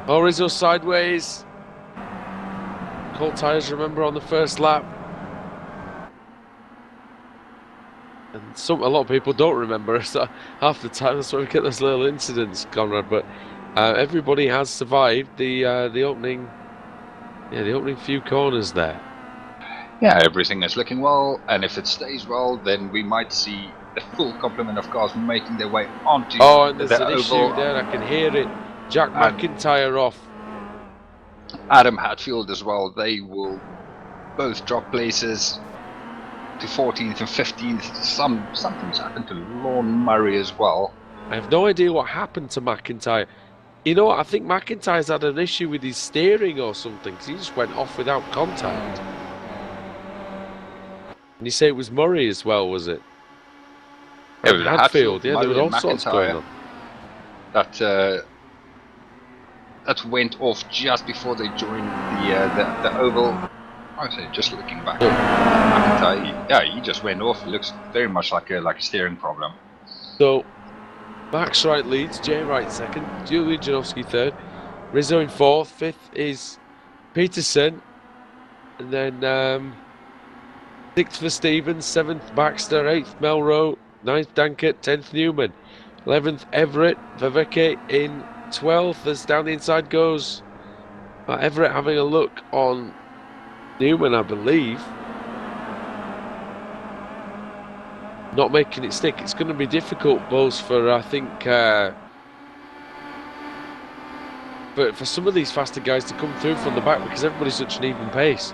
Oh, Rizzo sideways. Cold tyres, remember, on the first lap. And a lot of people don't remember. So half the time, that's why we get those little incidents, Conrad. But everybody has survived the opening. Yeah, the opening few corners there. Yeah, everything is looking well, and if it stays well, then we might see the full complement of cars making their way onto and there's the an oval. issue there, I can hear it. Jack McIntyre off. Adam Hatfield as well, they will both drop places to 14th and 15th. Something's happened to Lorne Murray as well. I have no idea what happened to McIntyre. You know what, I think McIntyre's had an issue with his steering or something, because he just went off without contact. And you say it was Murray as well, was it? It was Hatfield, yeah, there were all sorts going on. That went off just before they joined the oval. I say, just looking back, McIntyre, he just went off. It looks very much like a steering problem. So Max Wright leads, Jay Wright second, Julian Janowski third, Rizzo in fourth, fifth is Peterson, and then sixth for Stevens, seventh Baxter, eighth Melrose, ninth Dankert, 10th Newman, 11th Everett, Verweke in 12th as down the inside goes. Everett having a look on Newman, I believe. Not making it stick. It's going to be difficult, both for, I think, but for some of these faster guys to come through from the back, because everybody's such an even pace.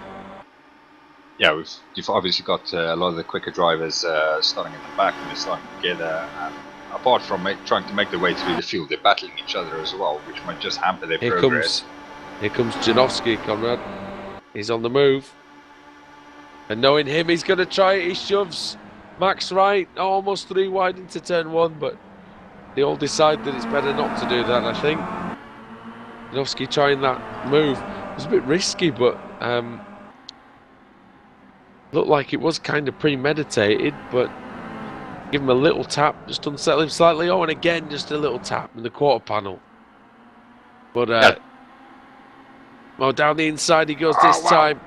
Yeah, you've obviously got a lot of the quicker drivers starting at the back and they're starting together. And apart from trying to make their way through the field, they're battling each other as well, which might just hamper their progress. Here comes Janowski, Conrad. He's on the move. And knowing him, he's going to try it. He shoves Max Wright almost 3 wide into turn 1, but they all decide that it's better not to do that, I think. Janowski trying that move. It was a bit risky, but looked like it was kind of premeditated, but give him a little tap, just unsettle him slightly. Oh, and again, just a little tap in the quarter panel. But down the inside he goes this time.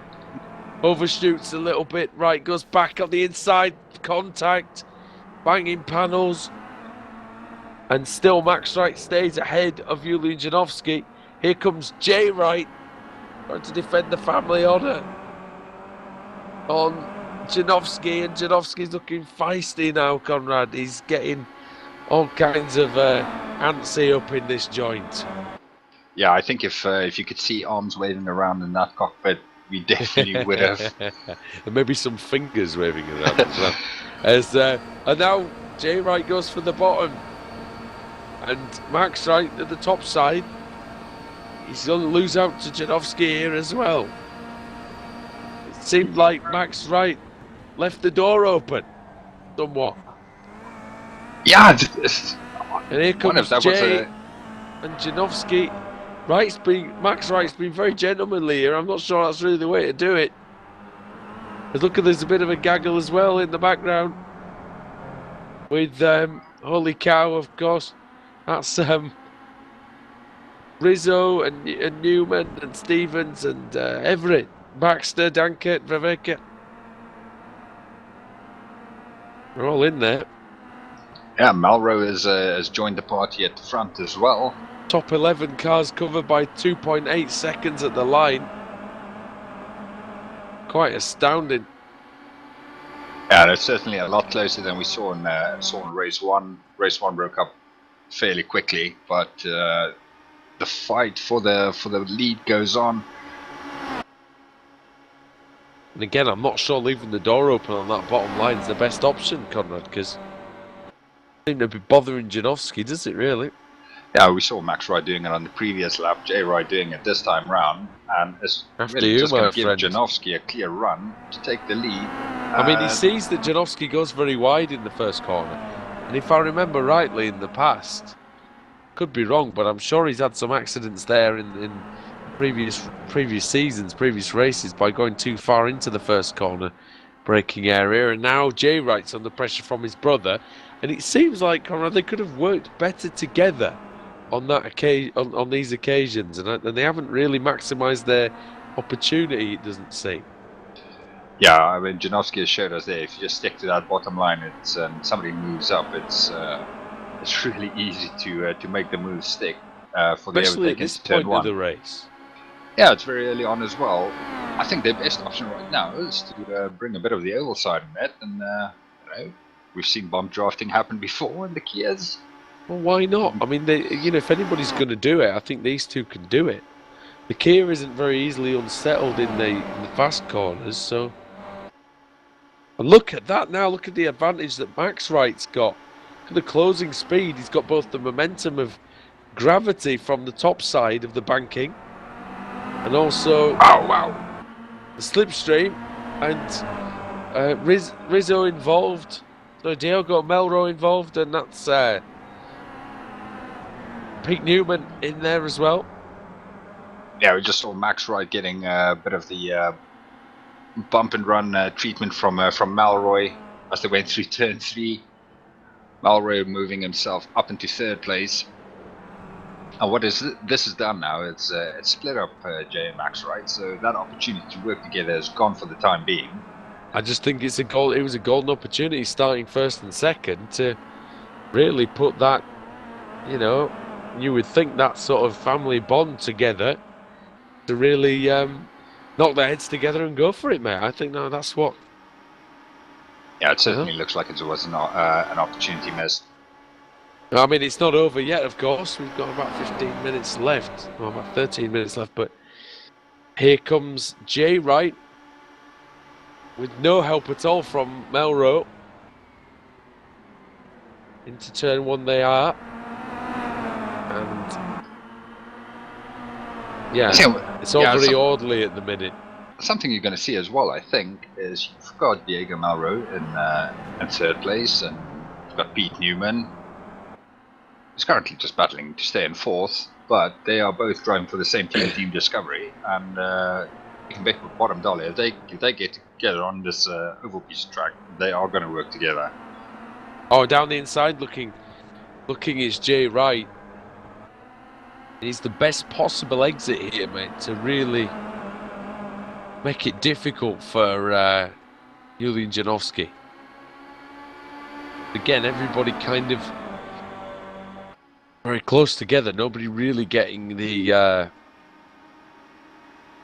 Overshoots a little bit. Right, goes back on the inside. Contact. Banging panels. And still Max Wright stays ahead of Julian Janowski. Here comes Jay Wright, trying to defend the family honour on Janowski, and Janowski's looking feisty now, Conrad. He's getting all kinds of antsy up in this joint. Yeah, I think if you could see arms waving around in that cockpit, we definitely would have. And maybe some fingers waving around as well. And now Jay Wright goes for the bottom, and Max Wright at the top side. He's going to lose out to Janowski here as well. It seemed like Max Wright left the door open somewhat. Yeah, and here comes Jay and Janowski. Max Wright's been very gentlemanly here. I'm not sure that's really the way to do it. Look, there's a bit of a gaggle as well in the background with Holy Cow, of course. That's Rizzo and Newman and Stevens and Everett, Baxter, Dankert, Verweke. They're all in there. Yeah, Melrose has joined the party at the front as well. Top 11 cars covered by 2.8 seconds at the line. Quite astounding. Yeah, it's certainly a lot closer than we saw in race one. Race one broke up fairly quickly, but the fight for the lead goes on. And again, I'm not sure leaving the door open on that bottom line is the best option, Conrad, because it seems to be bothering Janowski, does it really? Yeah, we saw Max Wright doing it on the previous lap, Jay Wright doing it this time round, and it's After really you, just going my to give friend. Janowski a clear run to take the lead. I mean, he sees that Janowski goes very wide in the first corner, and if I remember rightly in the past, could be wrong, but I'm sure he's had some accidents there in previous seasons, previous races, by going too far into the first corner braking area, and now Jay Wright's under pressure from his brother, and it seems like, Conrad, they could have worked better together on that on these occasions, and they haven't really maximised their opportunity, it doesn't seem. Yeah, I mean, Janowski has showed us there, if you just stick to that bottom line, it's somebody moves up, it's really easy to make the move stick for the Especially overtake at this into turn point one. of the race. Yeah, it's very early on as well. I think their best option right now is to bring a bit of the oval side in that, and you know, we've seen bump drafting happen before in the Kias. Well, why not? I mean, if anybody's going to do it, I think these two can do it. The Kia isn't very easily unsettled in the fast corners, so. And look at that now. Look at the advantage that Max Wright's got. Look at the closing speed. He's got both the momentum of gravity from the top side of the banking, and also the slipstream, and Rizzo involved. So Diogo Melro involved, and that's Pete Newman in there as well. Yeah, we just saw Max Wright getting a bit of the bump and run treatment from Malroy as they went through turn 3. Malroy moving himself up into third place. And what this has done now, it's split up Jay and Max Wright, so that opportunity to work together is gone for the time being. I just think it's a goal. It was a golden opportunity starting first and second to really put that, you would think that sort of family bond together to really knock their heads together and go for it, mate. I think that's what. Yeah, it certainly looks like it was an opportunity missed. I mean, it's not over yet, of course. We've got about 15 minutes left, or about 13 minutes left, but here comes Jay Wright with no help at all from Melro. Into turn 1 they are. And yeah, it's all very orderly at the minute. Something you're going to see as well, I think, is you've got Diego Melro in third place, and you've got Pete Newman. He's currently just battling to stay in fourth, but they are both driving for the same team, Team Discovery, and you can bet with bottom dollar, if they get together on this oval piece of track, they are going to work together. Oh, down the inside looking is Jay Wright. He's the best possible exit here, mate, to really make it difficult for Julian Janowski. Again, everybody kind of very close together. Nobody really getting the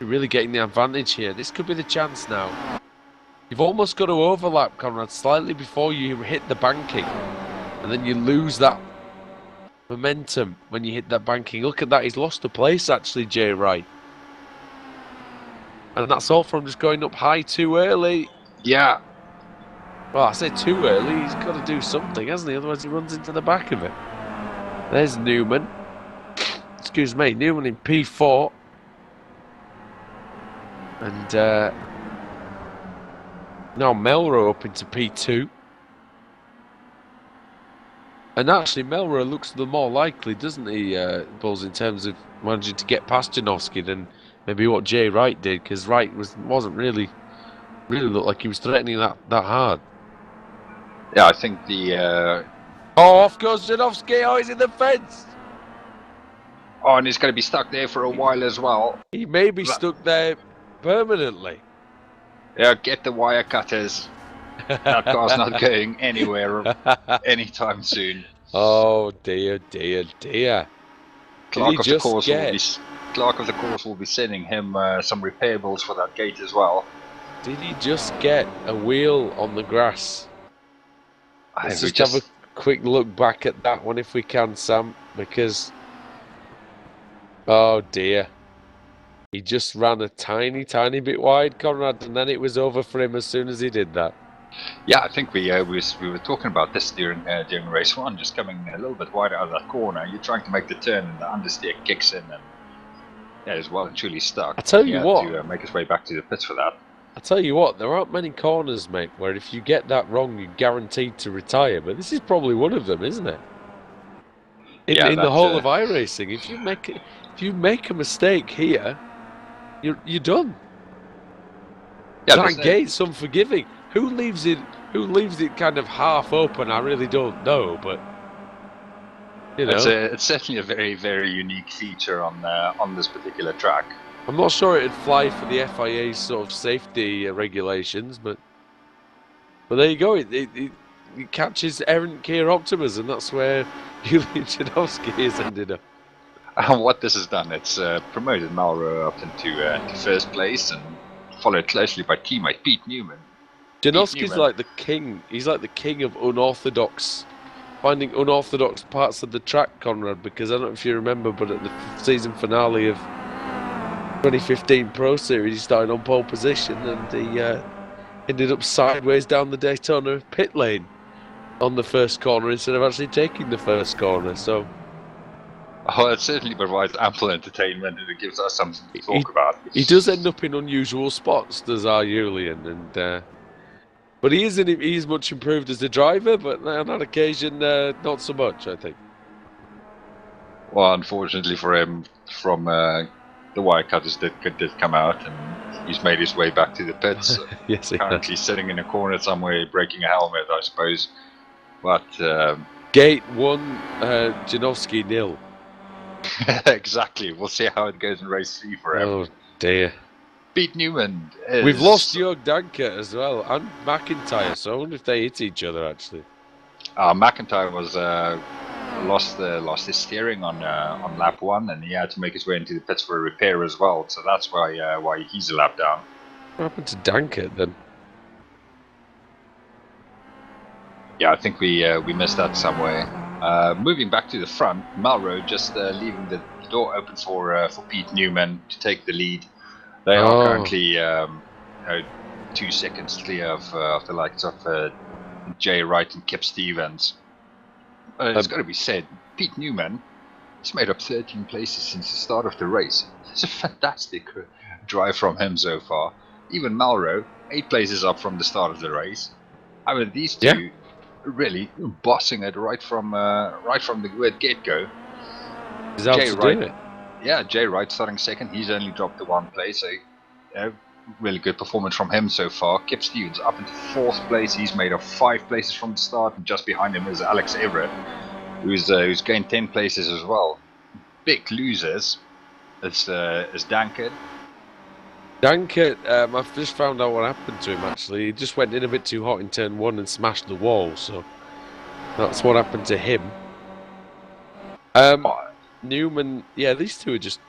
advantage here. This could be the chance now. You've almost got to overlap, Conrad, slightly before you hit the banking, and then you lose that momentum when you hit that banking. Look at that. He's lost a place, actually, Jay Wright. And that's all from just going up high too early. Yeah. Well, I say too early. He's got to do something, hasn't he? Otherwise he runs into the back of it. There's Newman. Excuse me, Newman in P4. And now Melro up into P2. And actually, Melro looks the more likely, doesn't he, Bulls, in terms of managing to get past Janowski than maybe what Jay Wright did, because Wright wasn't really looked like he was threatening that hard. Yeah, I think the... off goes Janowski. Oh, he's in the fence. Oh, and he's going to be stuck there for a while as well. He may be stuck there permanently. Yeah, get the wire cutters. That car's not going anywhere anytime soon. Oh, dear, dear, dear. Clark of the course will be sending him some repairables for that gate as well. Did he just get a wheel on the grass? Let's We just have a quick look back at that one if we can, Sam, because... Oh dear. He just ran a tiny, tiny bit wide, Conrad, and then it was over for him as soon as he did that. Yeah, I think we were talking about this during race one, just coming a little bit wider out of that corner. You're trying to make the turn, and the understeer kicks in, and yeah, he's well and truly stuck. I tell He you had what, to make his way back to the pits for that. I tell you what, there aren't many corners, mate, where if you get that wrong, you're guaranteed to retire. But this is probably one of them, isn't it? In the whole of iRacing, if you make a mistake here, you're done. Yeah, that gate's unforgiving. Who leaves it kind of half open? I really don't know, but you know, it's certainly a very, very unique feature on this particular track. I'm not sure it'd fly for the FIA's sort of safety regulations, but there you go. It catches errant Kia Optimas, and that's where Julian Janowski has ended up. And what this has done, it's promoted Malro up into first place, and followed closely by teammate Pete Newman. Janowski's like the king. He's like the king of finding unorthodox parts of the track, Conrad, because I don't know if you remember, but at the season finale of 2015 Pro Series, he started on pole position, and he ended up sideways down the Daytona pit lane on the first corner instead of actually taking the first corner. So, it certainly provides ample entertainment, and it gives us something to talk about. He does end up in unusual spots, does our Julian, and but he is much improved as a driver, but on that occasion, not so much, I think. Well, unfortunately for him, from the wire cutters did come out, and he's made his way back to the pits. Yes, currently sitting in a corner somewhere, breaking a helmet, I suppose. But Gate 1, Janowski 0. Exactly. We'll see how it goes in race 3 for him. Oh dear. Pete Newman. We've lost Jörg Danke as well, and McIntyre, so I wonder if they hit each other actually. McIntyre was lost his steering on lap 1, and he had to make his way into the pits for a repair as well. So that's why he's a lap down. What happened to Danke then? Yeah, I think we missed that somewhere. Moving back to the front, Malro just leaving the door open for Pete Newman to take the lead. They are currently 2 seconds clear of the likes of Jay Wright and Kip Stevens. It's got to be said, Pete Newman has made up 13 places since the start of the race. It's a fantastic drive from him so far. Even Malro, 8 places up from the start of the race. I mean, these two really bossing it right from the word get-go. Jay Wright, Jay Wright starting second. He's only dropped to 1 place, so really good performance from him so far. Kip Stevens up into 4th place. He's made up 5 places from the start, and just behind him is Alex Everett, who's gained 10 places as well. Big losers is Dankert. Dankert, I've just found out what happened to him actually. He just went in a bit too hot in turn 1 and smashed the wall, so that's what happened to him. Newman, yeah, these two are just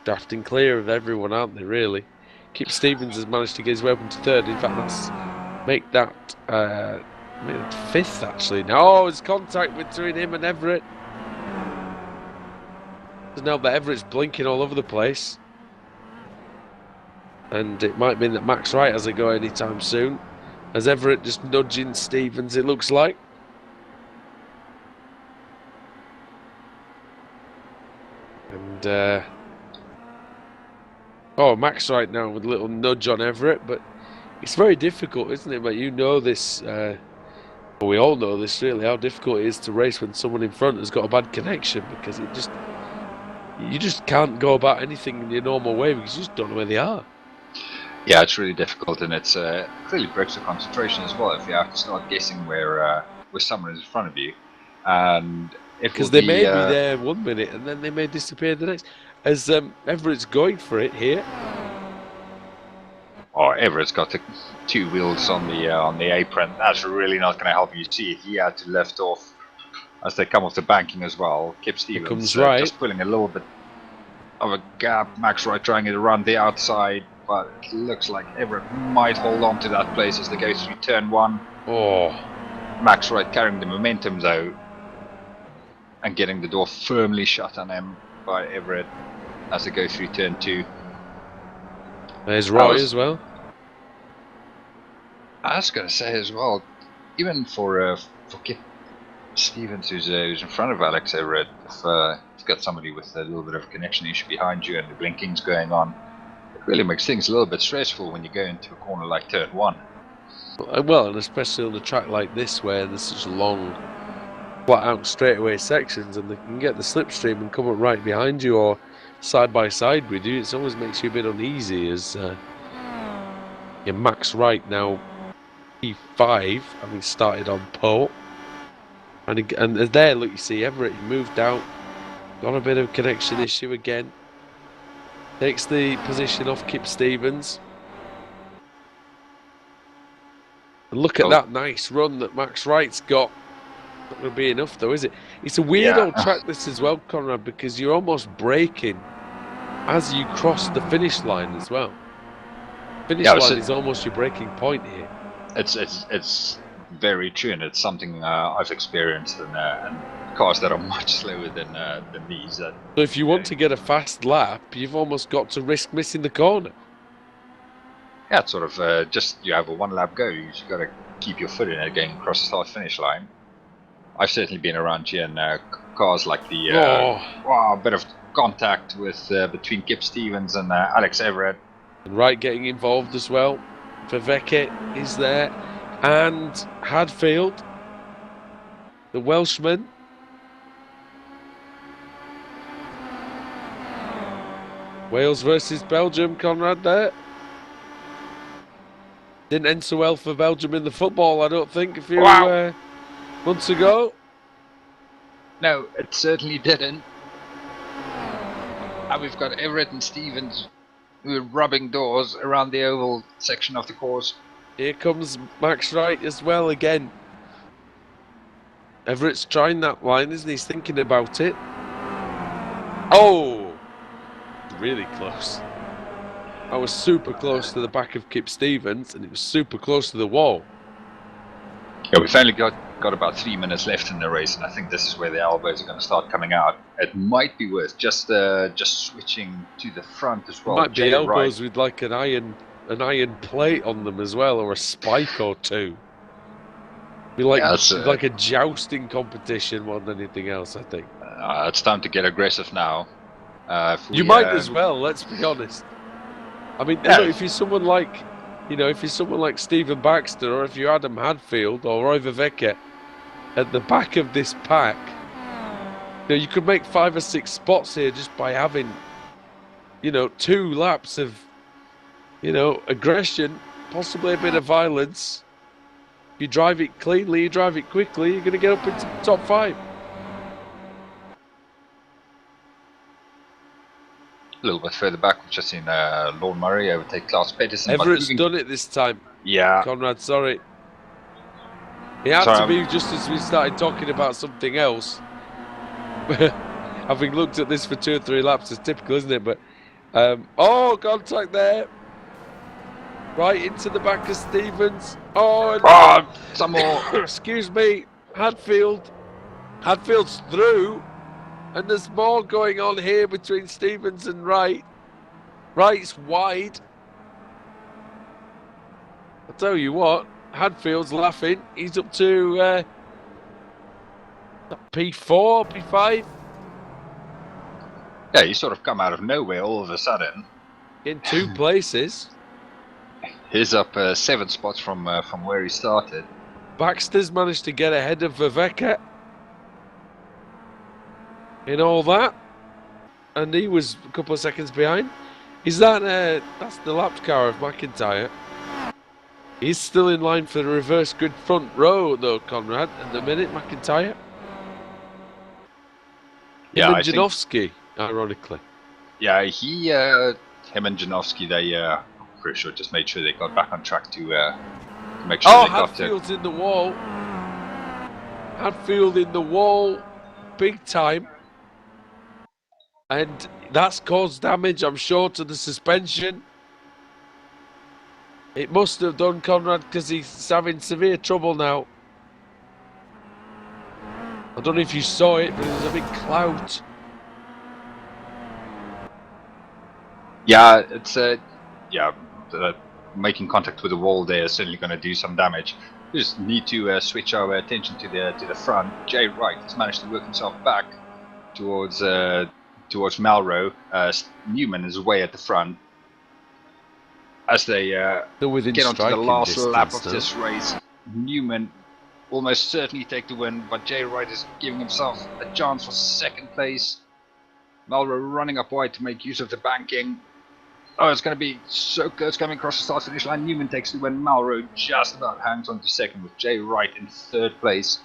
drafting clear of everyone, aren't they, really? Kip Stevens has managed to get his way up into 3rd. In fact, let's make that 5th, actually. Now, there's contact between him and Everett. Now that Everett's blinking all over the place. And it might mean that Max Wright has a go anytime soon. As Everett just nudging Stevens, it looks like. And Max right now with a little nudge on Everett, but it's very difficult, isn't it? But you know this, we all know this really, how difficult it is to race when someone in front has got a bad connection, because you just can't go about anything in your normal way because you just don't know where they are. Yeah, it's really difficult, and it's clearly breaks the concentration as well if you have to start guessing where someone is in front of you, and because they may be there 1 minute and then they may disappear the next. As Everett's going for it here. Oh, Everett's got the 2 wheels on the apron. That's really not going to help you see it. He had to lift off as they come off the banking as well. Kip Stevens right. just pulling a little bit of a gap. Max Wright trying it around the outside. but it looks like Everett might hold on to that place as they go through turn 1. Oh, Max Wright carrying the momentum though, and getting the door firmly shut on him by Everett as they go through turn 2. there's Roy as well. I was going to say as well, even for Kip Stevens, who's in front of Alex Everett, if you've got somebody with a little bit of a connection issue behind you and the blinking's going on, it really makes things a little bit stressful when you go into a corner like turn 1. Well, and especially on a track like this where there's such long, flat-out straightaway sections, and they can get the slipstream and come up right behind you or side by side with you. It always makes you a bit uneasy as your Max Wright now P5, having started on pole. And there, look, you see Everett, he moved out, got a bit of connection issue again. Takes the position off Kip Stevens. And look at that nice run that Max Wright's got. Not going to be enough though, is it? It's a weird old track this as well, Conrad, because you're almost braking as you cross the finish line as well. Finish line is almost your braking point here. It's very true, and it's something I've experienced in cars that are much slower than these. So if you want to get a fast lap, you've almost got to risk missing the corner. Yeah, it's sort of just you have a 1 lap go. You've got to keep your foot in it going across the start finish line. I've certainly been around here in cars like the a bit of contact with between Kip Stevens and Alex Everett. And Wright getting involved as well. Viveke is there, and Hadfield, the Welshman. Wales versus Belgium, Conrad there. Didn't end so well for Belgium in the football, I don't think, a few months ago. No, it certainly didn't. And we've got Everett and Stevens who are rubbing doors around the oval section of the course. Here comes Max Wright as well again. Everett's trying that line, isn't he? He's thinking about it. Oh! Really close. I was super close to the back of Kip Stevens, and it was super close to the wall. Yeah, we've only got about 3 minutes left in the race, and I think this is where the elbows are going to start coming out. It might be worth just switching to the front as well. It might be elbows with like an iron plate on them as well, or a spike or two. Be like like a jousting competition more than anything else, I think. It's time to get aggressive now. You might as well. Let's be honest. I mean, look, if you're someone like, Stephen Baxter, or if you're Adam Hadfield or Roy Viveke at the back of this pack, you could make 5 or 6 spots here just by having, 2 laps of, aggression, possibly a bit of violence. If you drive it cleanly, you drive it quickly, you're going to get up into the top 5. A little bit further back, we've just seen Lorne Murray overtake Klaus Pedersen. Everett's done it this time. Yeah. Conrad, sorry. He had to be just as we started talking about something else. Having looked at this for 2 or 3 laps is typical, isn't it? But contact there. Right into the back of Stevens. Some more. Excuse me. Hadfield's through. And there's more going on here between Stevens and Wright. Wright's wide. I'll tell you what, Hadfield's laughing. He's up to P4, P5. Yeah, he's sort of come out of nowhere all of a sudden. In 2 places. He's up 7 spots from where he started. Baxter's managed to get ahead of Viveke in all that, and he was a couple of seconds behind. Is that that's the lapped car of McIntyre? He's still in line for the reverse grid front row though, Conrad, at the minute, McIntyre. Yeah, and Janowski, ironically. Yeah, him and Janowski, they pretty sure just made sure they got back on track to make sure they got Hadfield's in the wall. Hadfield in the wall, big time. And that's caused damage, I'm sure, to the suspension. It must have done, Conrad, because he's having severe trouble now. I don't know if you saw it, but it was a big clout. Yeah, it's making contact with the wall there is certainly going to do some damage. We just need to switch our attention to the front. Jay Wright has managed to work himself back towards Malro. Newman is way at the front. As they They're within get onto the striking last lap distance of now. this race, Newman almost certainly take the win, but Jay Wright is giving himself a chance for second place. Malro running up wide to make use of the banking. Oh, it's going to be so close coming across the start-finish line. Newman takes the win. Malro just about hangs on to second with Jay Wright in third place.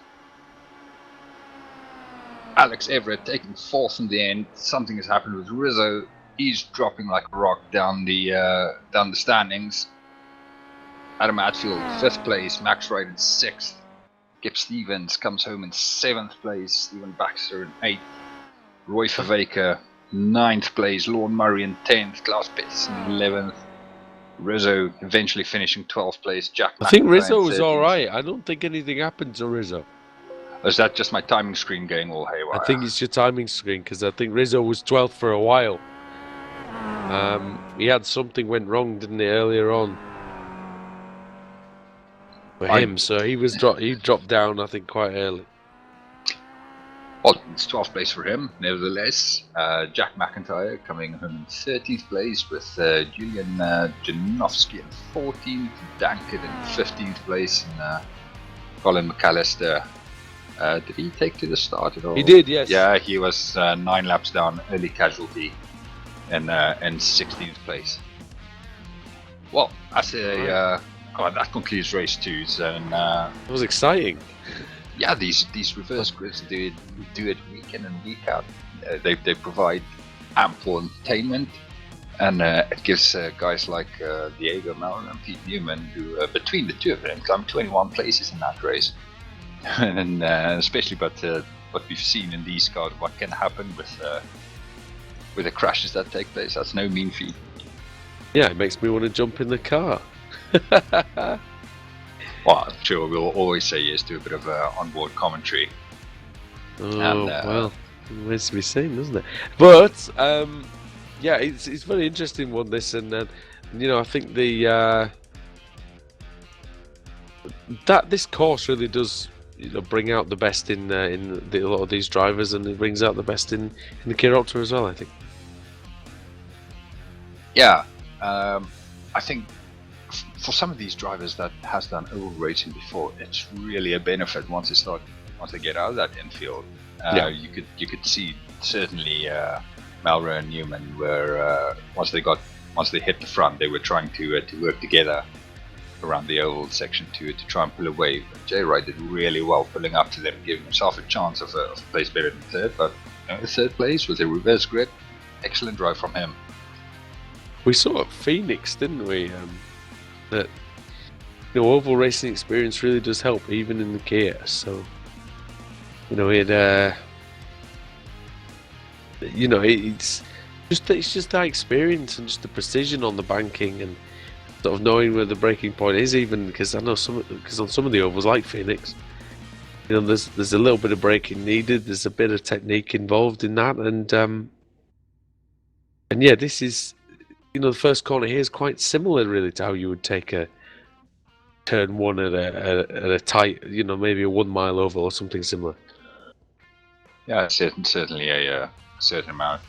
Alex Everett taking fourth in the end. Something has happened with Rizzo. He's dropping like a rock down the standings. Adam Atfield, fifth place. Max Wright in sixth. Gip Stevens comes home in seventh place. Stephen Baxter in eighth. Roy Verweke, ninth place. Lorne Murray in 10th. Klaus Peterson 11th. Rizzo eventually finishing 12th place. Jack I think McIntyre Rizzo in was 13th. alright. I don't think anything happened to Rizzo. Or is that just my timing screen going all haywire? I think it's your timing screen, because I think Rizzo was 12th for a while. He had something went wrong, didn't he, earlier on? For him, so he dropped down, I think, quite early. Well, it's 12th place for him, nevertheless. Jack McIntyre coming home in 13th place with Julian Janowski in 14th, Dankert in 15th place, and Colin McAllister. Did he take to the start at all? He did, yes. Yeah, he was 9 laps down, early casualty, in 16th place. Well, that's that concludes race 2. So, It was exciting. yeah, these reverse grids do it week in and week out. They provide ample entertainment, and it gives guys like Diego Malron and Pete Newman, who between the two of them climbed 21 places in that race, and especially what we've seen in these cars, what can happen with the crashes that take place. That's no mean feat. Yeah, it makes me want to jump in the car. Well, I'm sure we'll always say yes to a bit of onboard commentary. Oh, well, it remains to be seen, doesn't it? But, yeah, it's a very interesting one, this, and you know, I think this course really does, you know, bring out the best in a lot of these drivers, and it brings out the best in the Chiroptera as well, I think. Yeah, I think for some of these drivers that has done oval racing before, it's really a benefit once they get out of that infield. You could see certainly Malro and Newman were once they hit the front, they were trying to work together around the oval section to try and pull away. But Jay Wright did really well pulling up to them, giving himself a chance of a place better than third. But third place with a reverse grid, excellent drive from him. We saw at Phoenix, didn't we? That, you know, oval racing experience really does help, even in the chaos. So, you know, it's just that experience and just the precision on the banking and sort of knowing where the breaking point is. Even because I know on some of the ovals like Phoenix, you know, there's a little bit of braking needed. There's a bit of technique involved in that, and yeah, this is. You know, the first corner here is quite similar, really, to how you would take a turn one at a tight, you know, maybe a 1 mile oval or something similar. Yeah, certainly a certain amount of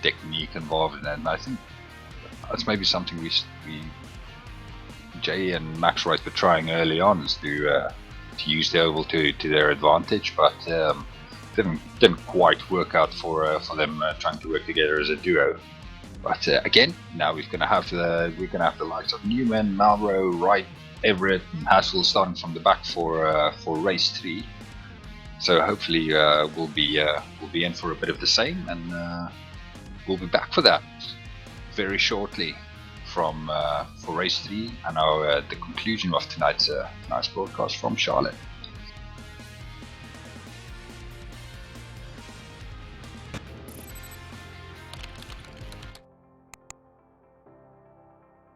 technique involved in that, and I think that's maybe something we Jay and Max Wright were trying early on, is to use the oval to their advantage, but didn't quite work out for them trying to work together as a duo. But again, now we're gonna have the likes of Newman, Malro, Wright, Everett, and Hassel starting from the back for race 3. So hopefully we'll be in for a bit of the same, and we'll be back for that very shortly for race 3 and the conclusion of tonight's broadcast from Charlotte.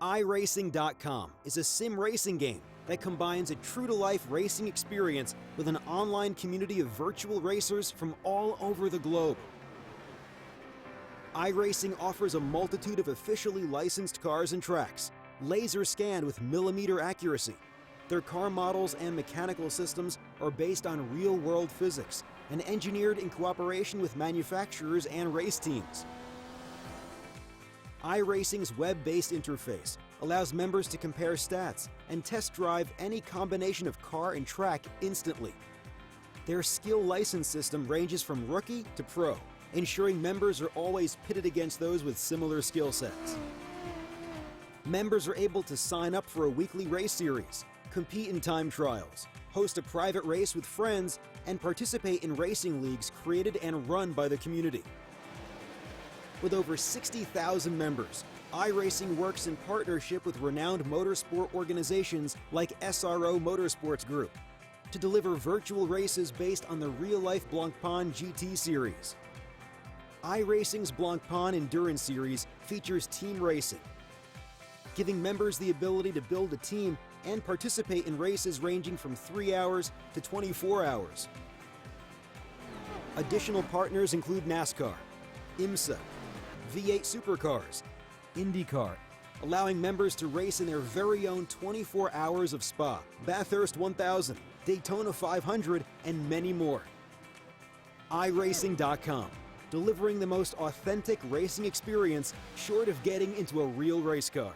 iRacing.com is a sim racing game that combines a true-to-life racing experience with an online community of virtual racers from all over the globe. iRacing offers a multitude of officially licensed cars and tracks, laser scanned with millimeter accuracy. Their car models and mechanical systems are based on real-world physics and engineered in cooperation with manufacturers and race teams. iRacing's web-based interface allows members to compare stats and test drive any combination of car and track instantly. Their skill license system ranges from rookie to pro, ensuring members are always pitted against those with similar skill sets. Members are able to sign up for a weekly race series, compete in time trials, host a private race with friends, and participate in racing leagues created and run by the community. With over 60,000 members, iRacing works in partnership with renowned motorsport organizations like SRO Motorsports Group to deliver virtual races based on the real-life Blancpain GT series. iRacing's Blancpain Endurance Series features team racing, giving members the ability to build a team and participate in races ranging from 3 hours to 24 hours. Additional partners include NASCAR, IMSA, V8 Supercars, IndyCar, allowing members to race in their very own 24 hours of Spa, Bathurst 1000, Daytona 500, and many more. iRacing.com, delivering the most authentic racing experience short of getting into a real race car.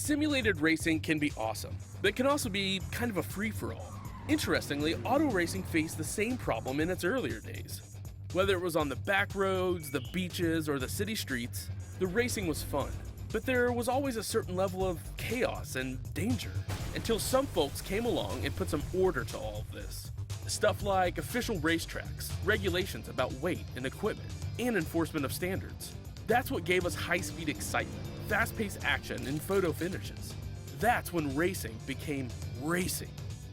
Simulated racing can be awesome, but it can also be kind of a free-for-all. Interestingly, auto racing faced the same problem in its earlier days. Whether it was on the back roads, the beaches, or the city streets, the racing was fun. But there was always a certain level of chaos and danger, until some folks came along and put some order to all of this. Stuff like official racetracks, regulations about weight and equipment, and enforcement of standards. That's what gave us high-speed excitement, fast-paced action, and photo finishes. That's when racing became racing.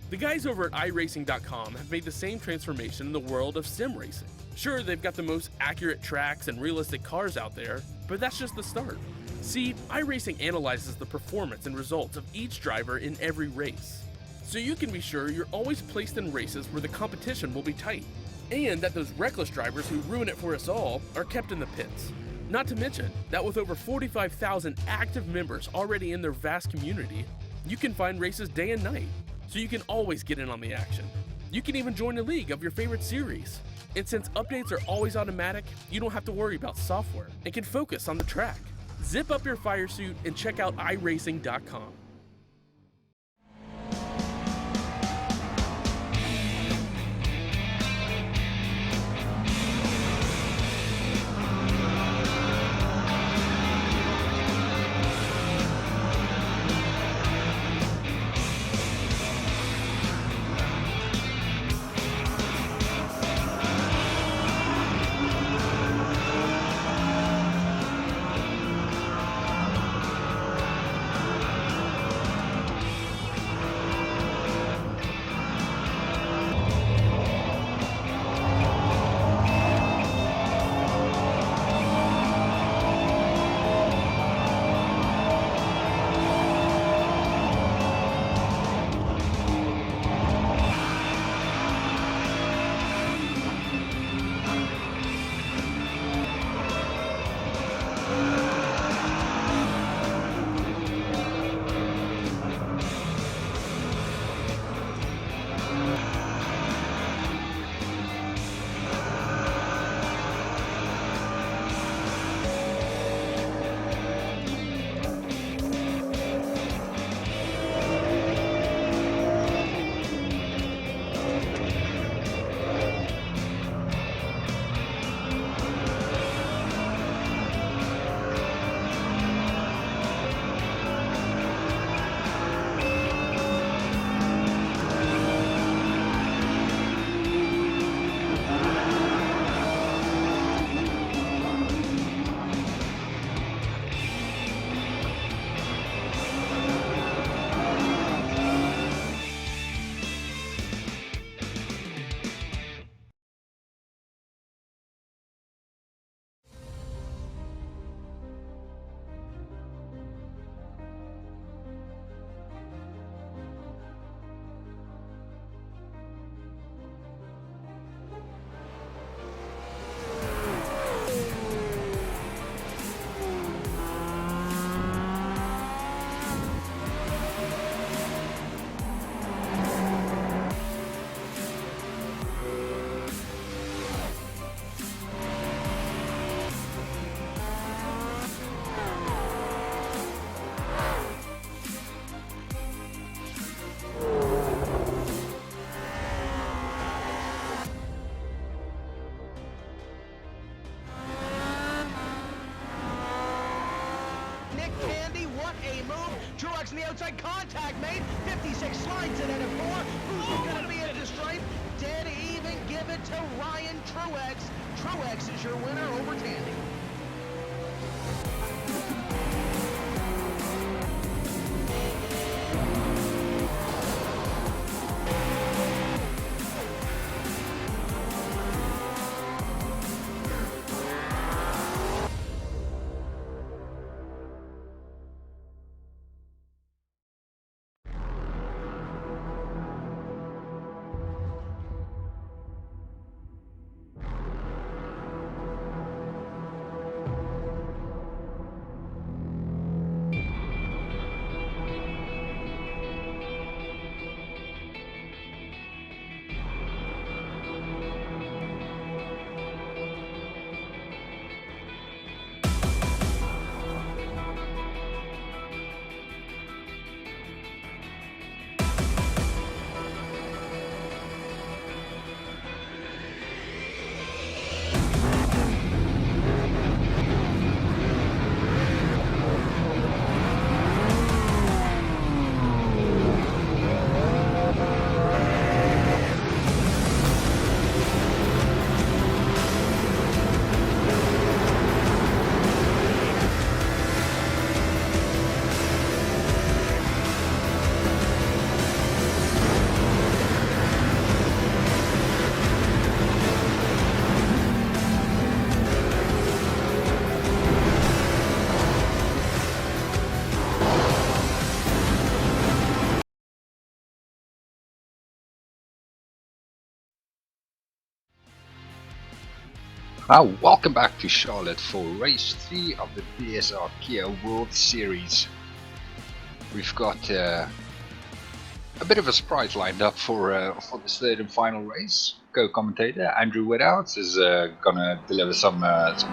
The guys over at iRacing.com have made the same transformation in the world of sim racing. Sure, they've got the most accurate tracks and realistic cars out there, but that's just the start. See, iRacing analyzes the performance and results of each driver in every race, so you can be sure you're always placed in races where the competition will be tight, and that those reckless drivers who ruin it for us all are kept in the pits. Not to mention that with over 45,000 active members already in their vast community, you can find races day and night, so you can always get in on the action. You can even join a league of your favorite series. And since updates are always automatic, you don't have to worry about software and can focus on the track. Zip up your fire suit and check out iRacing.com. Truex in the outside contact made. 56 slides it at a 4. Who's going to be at the stripe? Dead even. Give it to Ryan Truex. Truex is your winner over Tandy. Welcome back to Charlotte for race 3 of the BSR World Series. We've got a bit of a surprise lined up for this third and final race. Co-commentator Andrew Woodhouse is gonna deliver some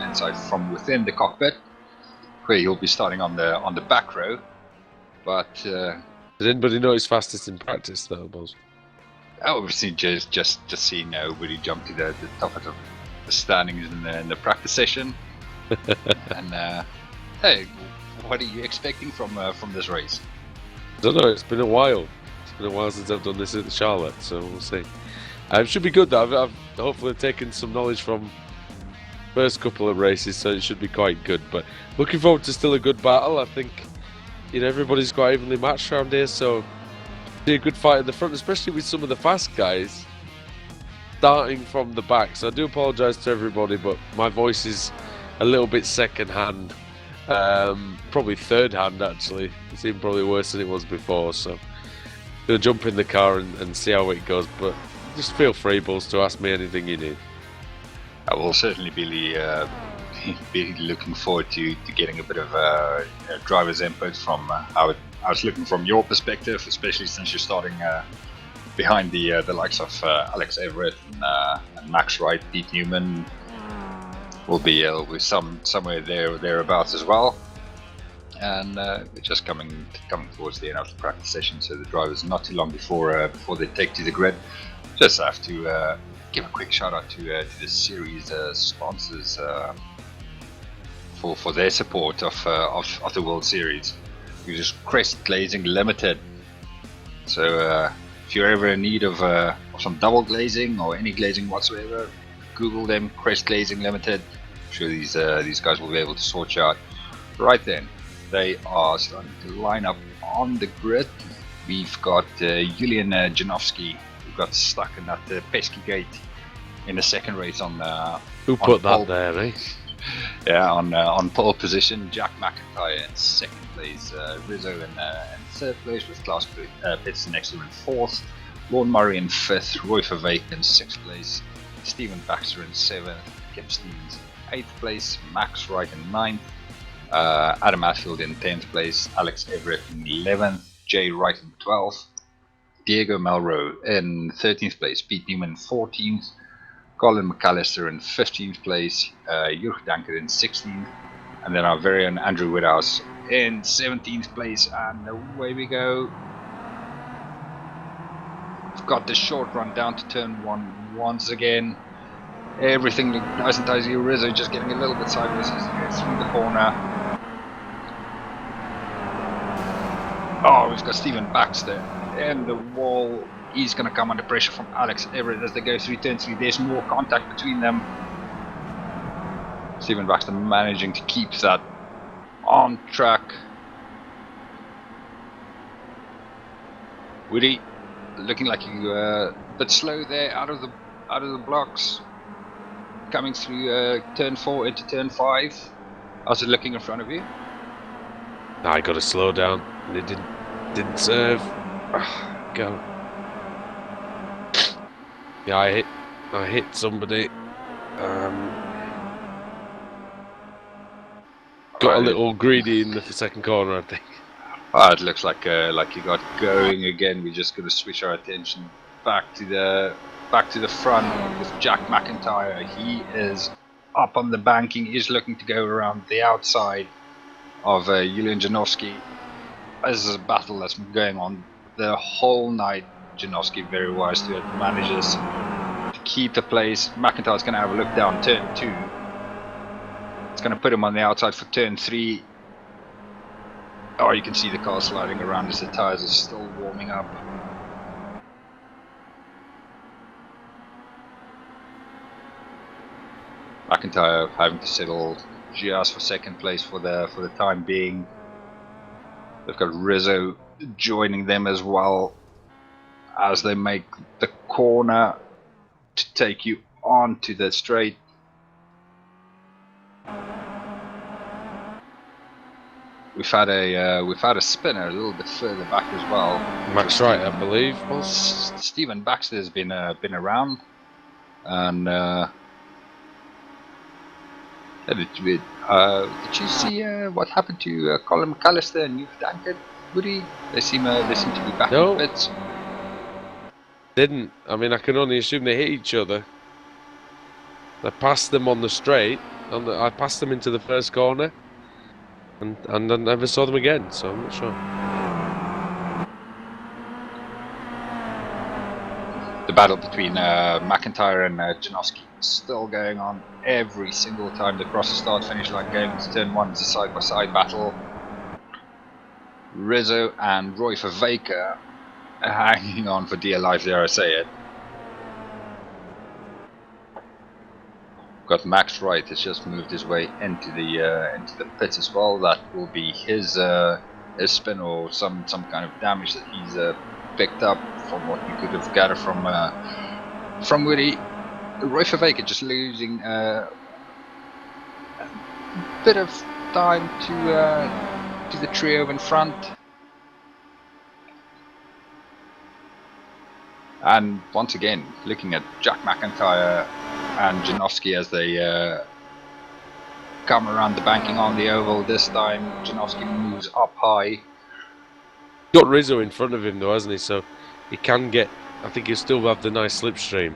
insight from within the cockpit, where he'll be starting on the back row. But did anybody know he's fastest in practice though, Buzz? Obviously, just seeing nobody jump to the top of the standings in the practice session. And hey, what are you expecting from this race? I don't know. It's been a while. It's been a while since I've done this at Charlotte, so we'll see. It should be good though. I've hopefully taken some knowledge from first couple of races, so it should be quite good. But looking forward to still a good battle. I think everybody's quite evenly matched around here, so a good fight in the front, especially with some of the fast guys starting from the back. So I do apologise to everybody, but my voice is a little bit second hand, probably third hand actually. It's even probably worse than it was before. So gonna jump in the car and see how it goes. But just feel free, Bulls, to ask me anything you need. I will certainly be looking forward to getting a bit of driver's input from how it's looking from your perspective, especially since you're starting behind the likes of Alex Everett and Max Wright. Pete Newman will be somewhere thereabouts as well. And we're just coming towards the end of the practice session, so the drivers not too long before they take to the grid. Just have to give a quick shout out to the series sponsors for their support of the World Series. Which is Crest Glazing Limited. So if you're ever in need of some double glazing or any glazing whatsoever, Google them, Crest Glazing Limited. I'm sure these guys will be able to sort you out. Right then, they are starting to line up on the grid. We've got Julian Janowski, who got stuck in that pesky gate in the second race on who put that there, eh? Yeah, on pole position. Jack McIntyre in second place, Rizzo in third place with Klaus Pitts next to him in fourth, Lorne Murray in fifth, Roy Verweyck in sixth place, Stephen Baxter in seventh, Kip Stevens in eighth place, Max Wright in ninth, Adam Atfield in 10th place, Alex Everett in 11th, Jay Wright in 12th, Diego Melro in 13th place, Pete Newman in 14th, Colin McAllister in 15th place, Jurg Danker in 16th, and then our very own Andrew Woodhouse in 17th place. And away we go. We've got the short run down to turn one once again. Everything looked nice and tidy. Rizzo just getting a little bit sideways as he goes through the corner. Oh, we've got Stephen Baxter in the wall. He's going to come under pressure from Alex Everett as they go through turn 3. There's more contact between them. Stephen Baxter managing to keep that on track. Woody looking like you a bit slow there out of the blocks. Coming through turn 4 into turn 5. How's it looking in front of you? I got to slow down. It didn't serve. Go. Yeah, I hit somebody. Got a little greedy in the second corner, I think. It looks like you got going again. We're just going to switch our attention back to the front with Jack McIntyre. He is up on the banking. He's looking to go around the outside of Julian Janowski. This is a battle that's been going on the whole night. Janowski very wise to it, manages to keep the place. McIntyre's going to have a look down turn 2. It's going to put him on the outside for turn 3. Oh, you can see the car sliding around as the tyres are still warming up. McIntyre having to settle just for second place for the time being. They've got Rizzo joining them as well as they make the corner to take you onto the straight. We've had a spinner a little bit further back as well. Max Wright, I believe. Stephen Baxter has been around, and Did you see what happened to Colin McAllister and Youth Dankert, Woody? They seem to be back No. in pits. Didn't. I mean, I can only assume they hit each other. I passed them on the straight. I passed them into the first corner, and I never saw them again. So I'm not sure. The battle between McIntyre and Janowski is still going on every single time they cross the start-finish line. Going into turn 1 is a side-by-side battle. Rizzo and Roy Vervaeke hanging on for dear life, dare I say it. Got Max Wright has just moved his way into the pits as well. That will be his spin or some kind of damage that he's picked up from what we could have gathered from Woody. Roy Vervaeke just losing a bit of time to the trio in front. And once again, looking at Jack McIntyre and Janowski as they come around the banking on the oval. This time, Janowski moves up high. Got Rizzo in front of him though, hasn't he? So he can get. I think he'll still have the nice slipstream.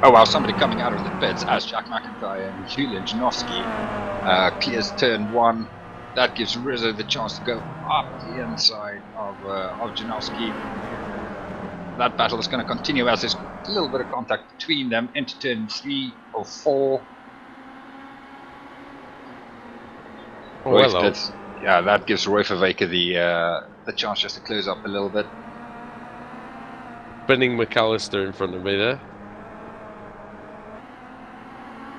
Oh wow, somebody coming out of the pits as Jack McIntyre and Julian Janowski clears turn 1. That gives Rizzo the chance to go up the inside of Janowski. That battle is going to continue as there's a little bit of contact between them into turn 3 or 4. Oh, hello. Yeah, that gives Roy Vervaeke the chance just to close up a little bit. Spinning McAllister in front of me there.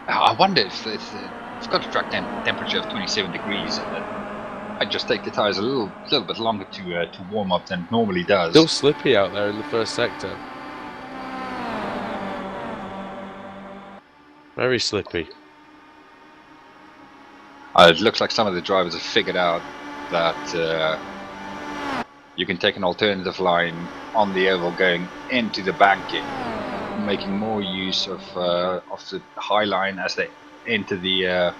I wonder if it's got a track temperature of 27 degrees and that might just take the tyres a little bit longer to warm up than it normally does. Still slippy out there in the first sector. Very slippy. It looks like some of the drivers have figured out that you can take an alternative line on the oval going into the banking, making more use of the high line as they enter the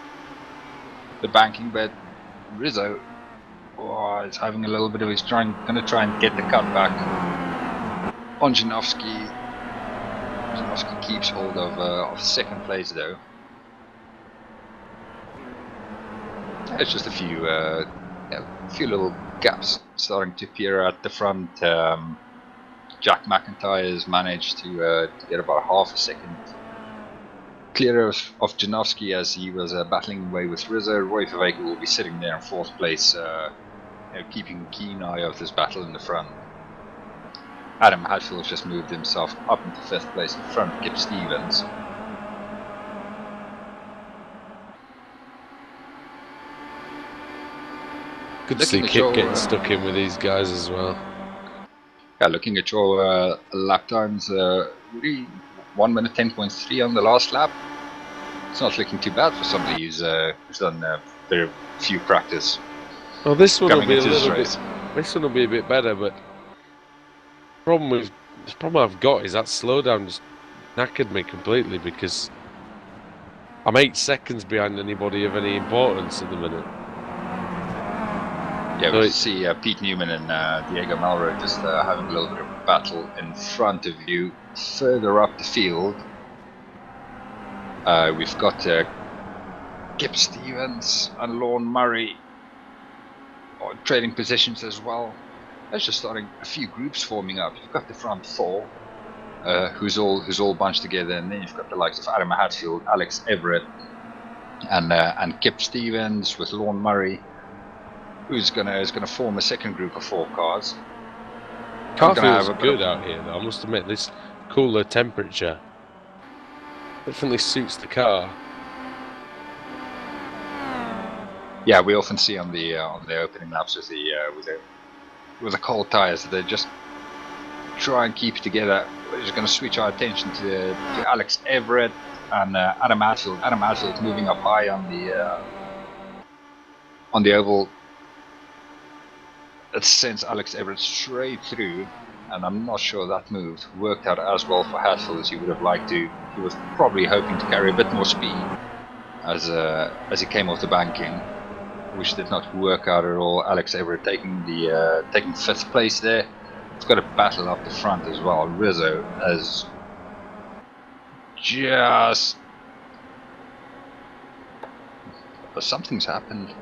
banking. But Rizzo is having a little bit of his going to try and get the cut back on Janowski. Janowski keeps hold of second place though. It's just a few little gaps starting to appear at the front. Jack McIntyre has managed to get about half a second clear of Janowski as he was battling away with Rizzo. Roy Vervaeke will be sitting there in 4th place, keeping a keen eye of this battle in the front. Adam Hatfield has just moved himself up into 5th place in front of Kip Stevens. Good to see Kip getting stuck in with these guys as well. Yeah, looking at your lap times, really 1 minute 10.3 on the last lap. It's not looking too bad for somebody who's done very few practice. Well, this one will be a this little bit. This one will be a bit better, but the problem I've got is that slowdown just knackered me completely because I'm 8 seconds behind anybody of any importance at the minute. Yeah, we see Pete Newman and Diego Malro just having a little bit of a battle in front of you. Further up the field, we've got Kip Stevens and Lorne Murray trading positions as well. There's just starting a few groups forming up. You've got the front 4, who's all bunched together, and then you've got the likes of Adam Hatfield, Alex Everett, and Kip Stevens with Lorne Murray, who's gonna form a second group of 4 cars. Car feels good out here though, I must admit. This cooler temperature definitely suits the car. Yeah, we often see on the opening laps with the cold tires that they just try and keep it together. We're just going to switch our attention to Alex Everett and Adam Hatfield. Adam Hatfield moving up high on the oval. That sends Alex Everett straight through. and I'm not sure that move worked out as well for Hatfield as he would have liked to. He was probably hoping to carry a bit more speed as he came off the banking, which did not work out at all. Alex Everett taking 5th place there. It's got a battle up the front as well. Rizzo has just... But something's happened.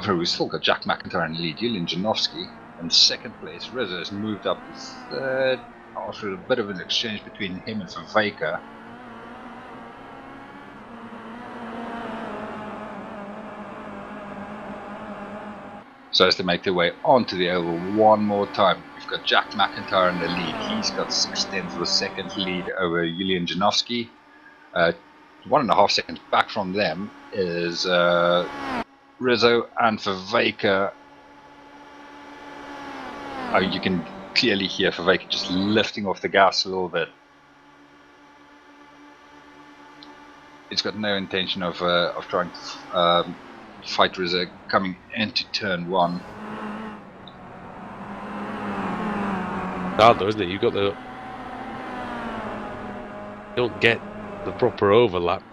We've still got Jack McIntyre in the lead, Julian Janowski in 2nd place. Rizzo has moved up to 3rd after a bit of an exchange between him and Vervaeke. So as they make their way onto the oval one more time, we've got Jack McIntyre in the lead. He's got 6/10 of a second lead over Julian Janowski. 1.5 seconds back from them is Rizzo and Vervaeke. Oh, you can clearly hear Vervaeke just lifting off the gas a little bit. He's got no intention of trying to fight Rizzo coming into turn 1. Hard though, isn't it? You don't get the proper overlap.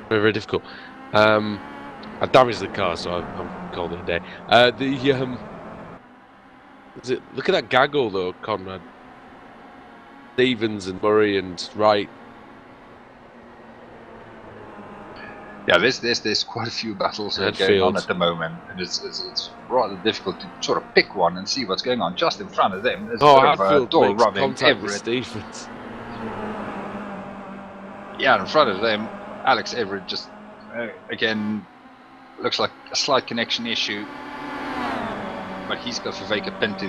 Very, very difficult. I damaged the car, so I'm calling it a day. Look at that gaggle though, Conrad. Stevens and Murray and Wright. Yeah, there's quite a few battles going on at the moment, and it's rather difficult to sort of pick one and see what's going on. Just in front of them, there's a bit of door rubbing. Everett. Stevens. Yeah, in front of them, Alex Everett just again looks like a slight connection issue, but he's got Vervaeke pinned to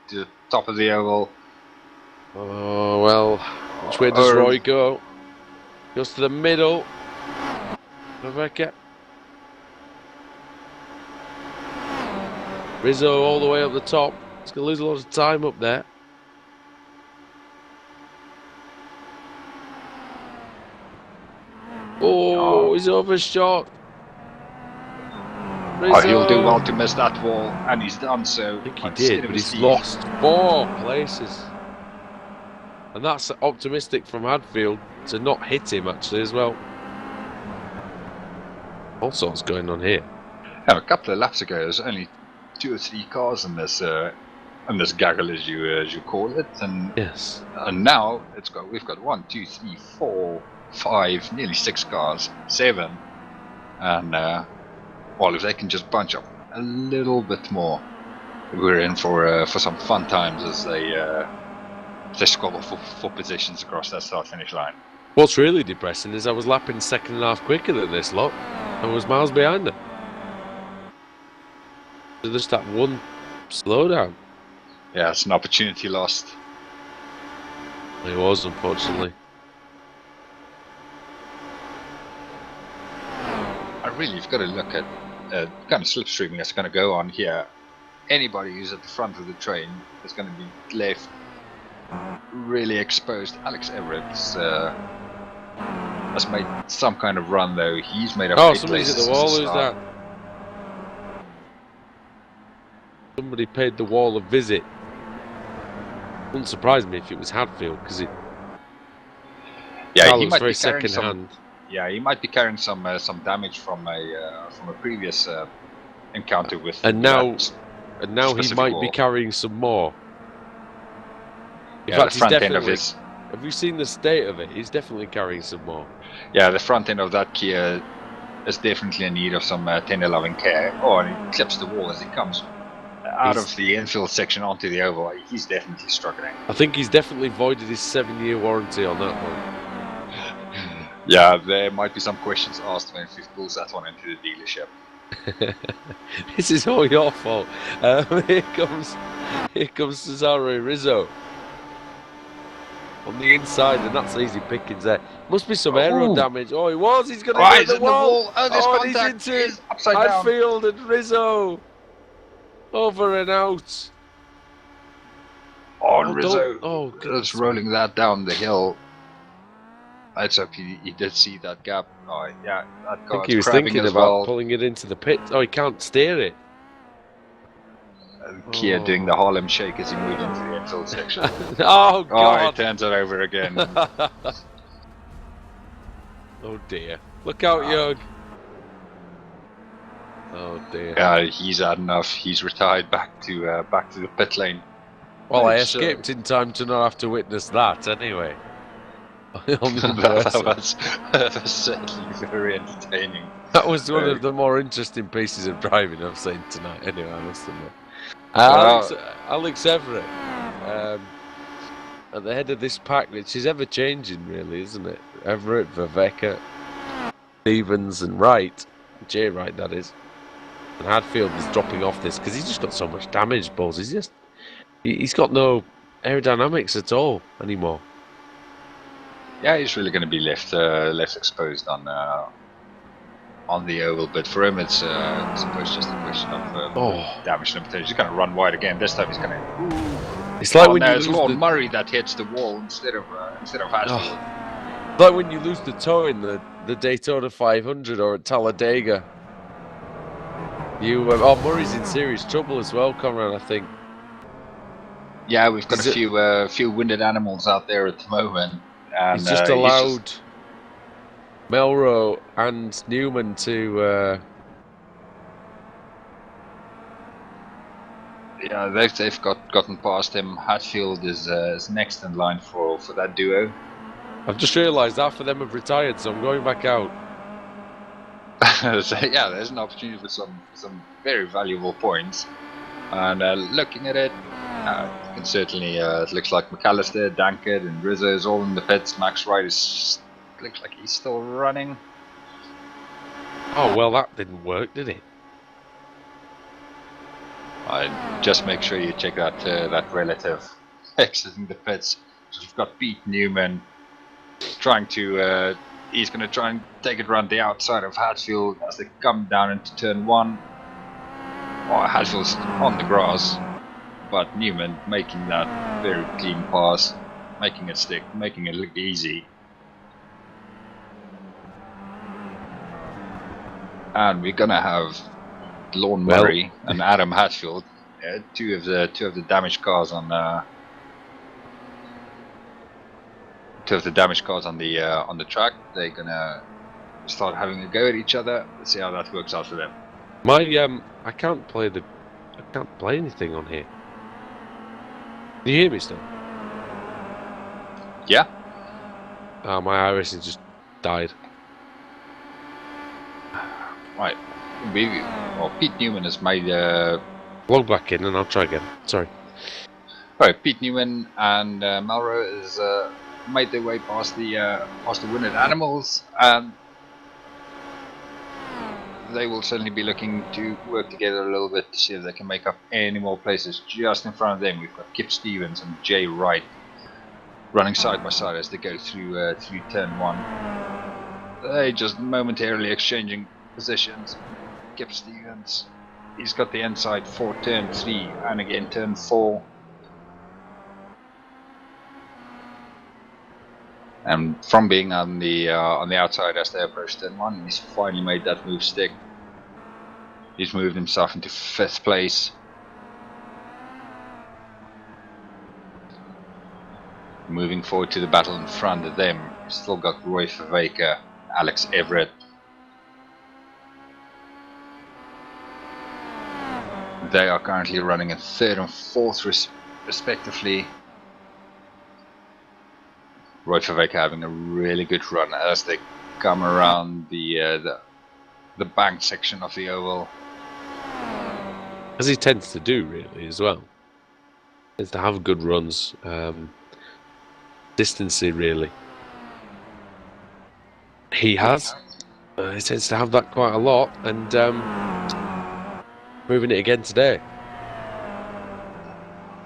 the top of the oval. Oh well, which way does Roy go? Goes to the middle. Vervaeke. Rizzo all the way up the top. He's going to lose a lot of time up there. Oh, he's overshot. Oh, he'll do well to miss that wall, and he's done so. I think he did, but he's lost 4 places. And that's optimistic from Hadfield to not hit him actually as well. All sorts going on here. Yeah, a couple of laps ago, there's only 2 or 3 cars in this gaggle, as you call it, and yes, and now we've got 1, 2, 3, 4, 5, nearly 6 cars, 7, and well, if they can just bunch up a little bit more, we're in for some fun times as they squabble for positions across that start-finish line. What's really depressing is I was lapping 2.5 quicker than this lot. I was miles behind them. So just that one slowdown. Yeah, it's an opportunity lost. It was, unfortunately. You've got to look at kind of slipstreaming that's going to go on here. Anybody who's at the front of the train is going to be left really exposed. Alex Everett has made some kind of run though. He's made up 8 somebody's places at the wall. since the Who's start. that? Somebody paid the wall a visit. Wouldn't surprise me if it was Hadfield, because it he might very be carrying second-hand. Yeah, he might be carrying some damage from a previous encounter with. And now he might wall. be carrying some more. In Yeah, fact, the front end of his. Have you seen the state of it? He's definitely carrying some more. Yeah, the front end of that Kia is definitely in need of some tender loving care. Oh, and he clips the wall as he comes out of the infield section onto the oval. He's definitely struggling. I think he's definitely voided his 7-year warranty on that one. Yeah, there might be some questions asked when he pulls that one into the dealership. This is all your fault. Here comes Cesare Rizzo on the inside, and that's easy pickings there. Must be some aero damage. Oh, he's going to hit the wall. Oh, he's into upside down. Hadfield and Rizzo. Over and out. Oh, Rizzo goodness. is rolling that down the hill. Let's hope he did see that gap. Oh, yeah, that I car think he was thinking about pulling it into the pit. Oh, he can't steer it. Kia doing the Harlem Shake as he moved into the infield section. Oh, Oh, God. he turns it over again. Oh, dear. Look out, Jörg. Oh, dear. He's had enough. He's retired back to the pit lane. Well, I Which, escaped in time to not have to witness that, anyway. On the that was certainly very entertaining. That was one of the more interesting pieces of driving I've seen tonight. Anyway, I must admit. Alex Everett, at the head of this pack, which is ever changing, really, isn't it? Everett, Viveka, Stevens, and Wright, Jay Wright, that is. And Hadfield is dropping off this because he's just got so much damage, balls. He's got no aerodynamics at all anymore. Yeah, he's really going to be left exposed on the oval, but for him it's I suppose just a question of damage limitation. He's going to run wide again. This time he's going to. It's like when you there's lose Lord Murray that hits the wall instead of Hatfield. Like when you lose the toe in the Daytona 500 or at Talladega. Murray's in serious trouble as well, Conrad, I think. Yeah, we've got a few winded animals out there at the moment. And, he's just allowed Melrose and Newman to. Yeah, they've gotten past him. Hatfield is next in line for that duo. I've just realised half of them have retired, so I'm going back out. So yeah, there's an opportunity for some very valuable points. And looking at it, you can certainly it looks like McAllister, Dankert, and Rizzo is all in the pits. Max Wright looks like he's still running. Oh well, that didn't work, did it? Just make sure you check that relative exiting the pits. So we've got Pete Newman trying to. He's going to try and take it around the outside of Hatfield as they come down into turn 1. Hatfield's on the grass, but Newman making that very clean pass, making it stick, making it look easy. And we're going to have Lorne Murray and Adam Hatfield, two of the damaged cars on the track. They're gonna start having a go at each other. Let's see how that works out for them. I can't play anything on here. Can you hear me still? Yeah. My iRacing just died. Right. Pete Newman has made log back in and I'll try again. Sorry. Right, Pete Newman and Melrose is made their way past the winded animals, and they will certainly be looking to work together a little bit to see if they can make up any more places. Just in front of them, we've got Kip Stevens and Jay Wright running side by side as they go through turn 1. They just momentarily exchanging positions. Kip Stevens, he's got the inside for turn 3 and again turn 4. And from being on the outside as they approach turn 1, he's finally made that move stick. He's moved himself into 5th place. Moving forward to the battle in front of them, we've still got Roy Verweke, Alex Everett. They are currently running in 3rd and 4th respectively. Roy Verweke having a really good run as they come around the bank section of the oval. As he tends to do, really, as well. He tends to have good runs. Distancy, really. He has. He tends to have that quite a lot, and moving it again today.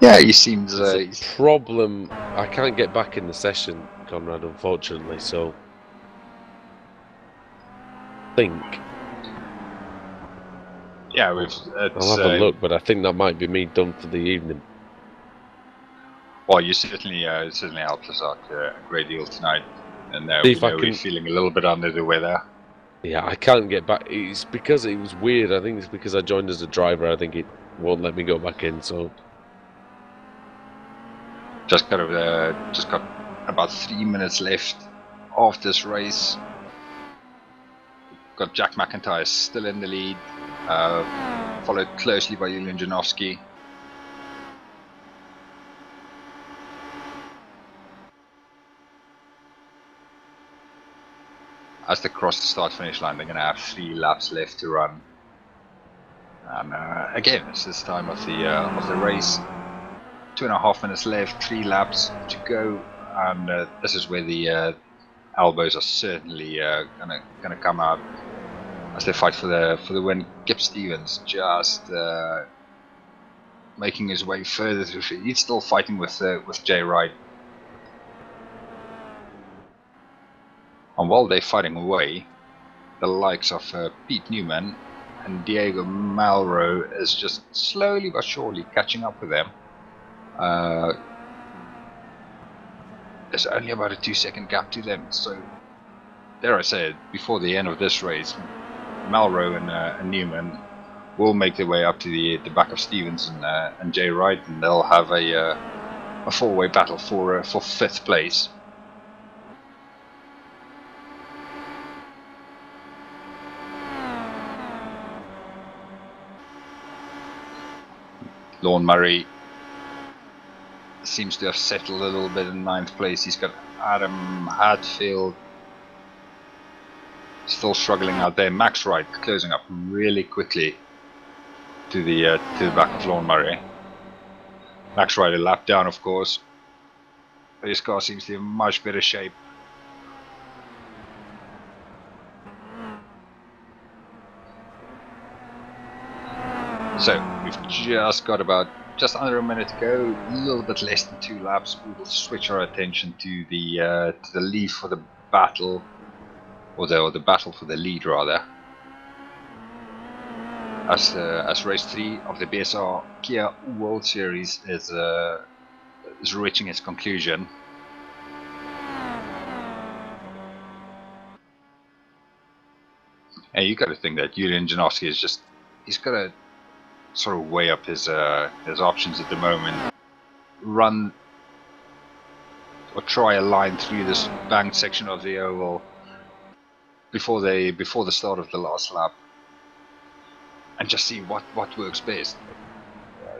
Yeah, he seems. It's a problem. I can't get back in the session, Conrad, unfortunately. So, think. Yeah, I'll have a look, but I think that might be me done for the evening. Well, you certainly helped us out a great deal tonight, and we're feeling a little bit under the weather. Yeah, I can't get back. It's because it was weird. I think it's because I joined as a driver. I think won't let me go back in. So just got about 3 minutes left of this race. Got Jack McIntyre still in the lead, followed closely by Julian Janowski. As they cross the start-finish line, they're going to have 3 laps left to run. And again, it's this time of the race. 2.5 minutes left, 3 laps to go, and this is where the elbows are certainly gonna come out as they fight for the win. Kip Stevens just making his way further through. He's still fighting with Jay Wright, and while they're fighting away, the likes of Pete Newman and Diego Malro is just slowly but surely catching up with them. There's only about a 2-second gap to them, so dare I say it, before the end of this race, Malro and Newman will make their way up to the back of Stevens and Jay Wright, and they'll have a 4-way battle for 5th place. Lorne Murray seems to have settled a little bit in 9th place. He's got Adam Hadfield still struggling out there. Max Wright closing up really quickly to the back of Lorne Murray. Max Wright a lap down, of course. His car seems to be in much better shape. So we've just got just under a minute to go, a little bit less than 2 laps. We will switch our attention to the lead for the battle, or the battle for the lead rather, as race 3 of the BSR Kia World Series is reaching its conclusion. And you got to think that Julian Janowski he's got to sort of weigh up his options at the moment. Run or try a line through this banked section of the oval before the start of the last lap, and just see what works best.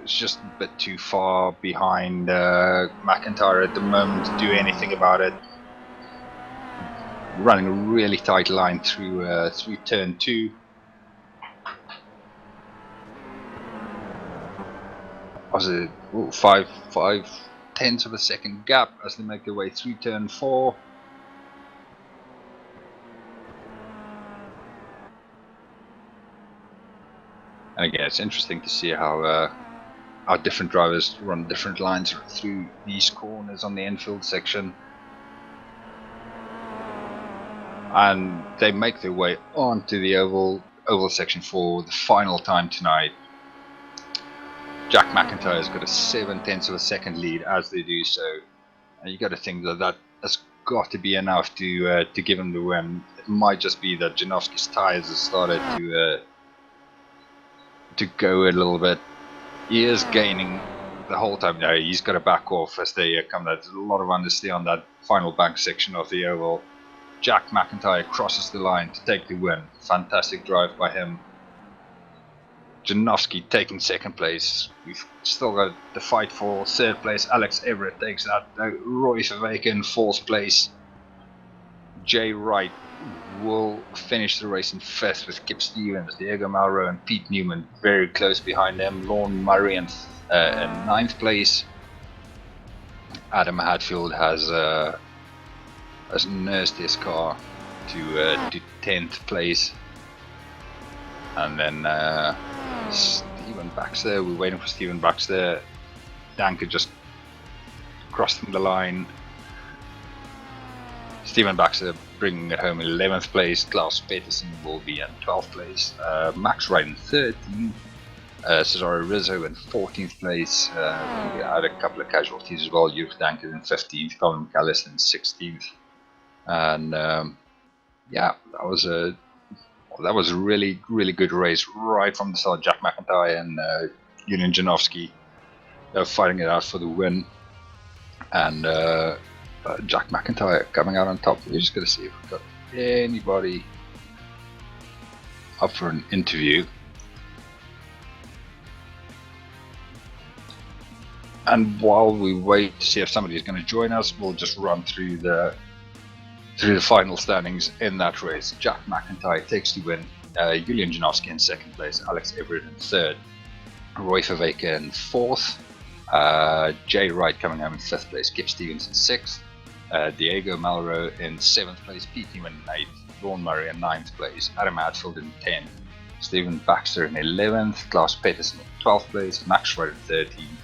It's just a bit too far behind McIntyre at the moment to do anything about it. Running a really tight line through turn 2. Was it 5/10 of a second gap as they make their way through turn 4. And again, it's interesting to see how different drivers run different lines through these corners on the infield section, and they make their way onto the oval section for the final time tonight. Jack McIntyre's got a 7/10 of a second lead as they do so, and you got to think that has got to be enough to give him the win. It might just be that Janowski's tyres have started to go a little bit. He is gaining the whole time now. He's got to back off as they come. There's a lot of understeer on that final bank section of the oval. Jack McIntyre crosses the line to take the win. Fantastic drive by him. Janowski taking 2nd place. We've still got the fight for 3rd place. Alex Everett takes that. Roy Verweken 4th place. Jay Wright will finish the race in 5th with Kip Stevens, Diego Malro and Pete Newman very close behind them. Lorne Murray in 9th place. Adam Hadfield has nursed his car to 10th place. And then Stephen Baxter, we're waiting for Stephen Baxter. Danke just crossed the line. Stephen Baxter bringing it home in 11th place. Klaus Peterson will be in 12th place. Max Wright in 13th. Cesaro Rizzo in 14th place. We had a couple of casualties as well. Jurg Danke in 15th. Colin McAllister in 16th. And yeah, that was a really good race right from the start. Jack McIntyre and Julian Janowski fighting it out for the win, and Jack McIntyre coming out on top. We're just going to see if we've got anybody up for an interview. And while we wait to see if somebody is going to join us, we'll just run through the final standings in that race. Jack McIntyre takes the win, Julian Janowski in second place, Alex Everett in third, Roy Verweke in fourth, Jay Wright coming home in fifth place, Kip Stevens in sixth, Diego Malro in seventh place, Pete Newman in eighth, Vaughan Murray in ninth place, Adam Hadfield in 10th, Stephen Baxter in 11th, Klaus Peterson in 12th place, Max Schroeder in 13th,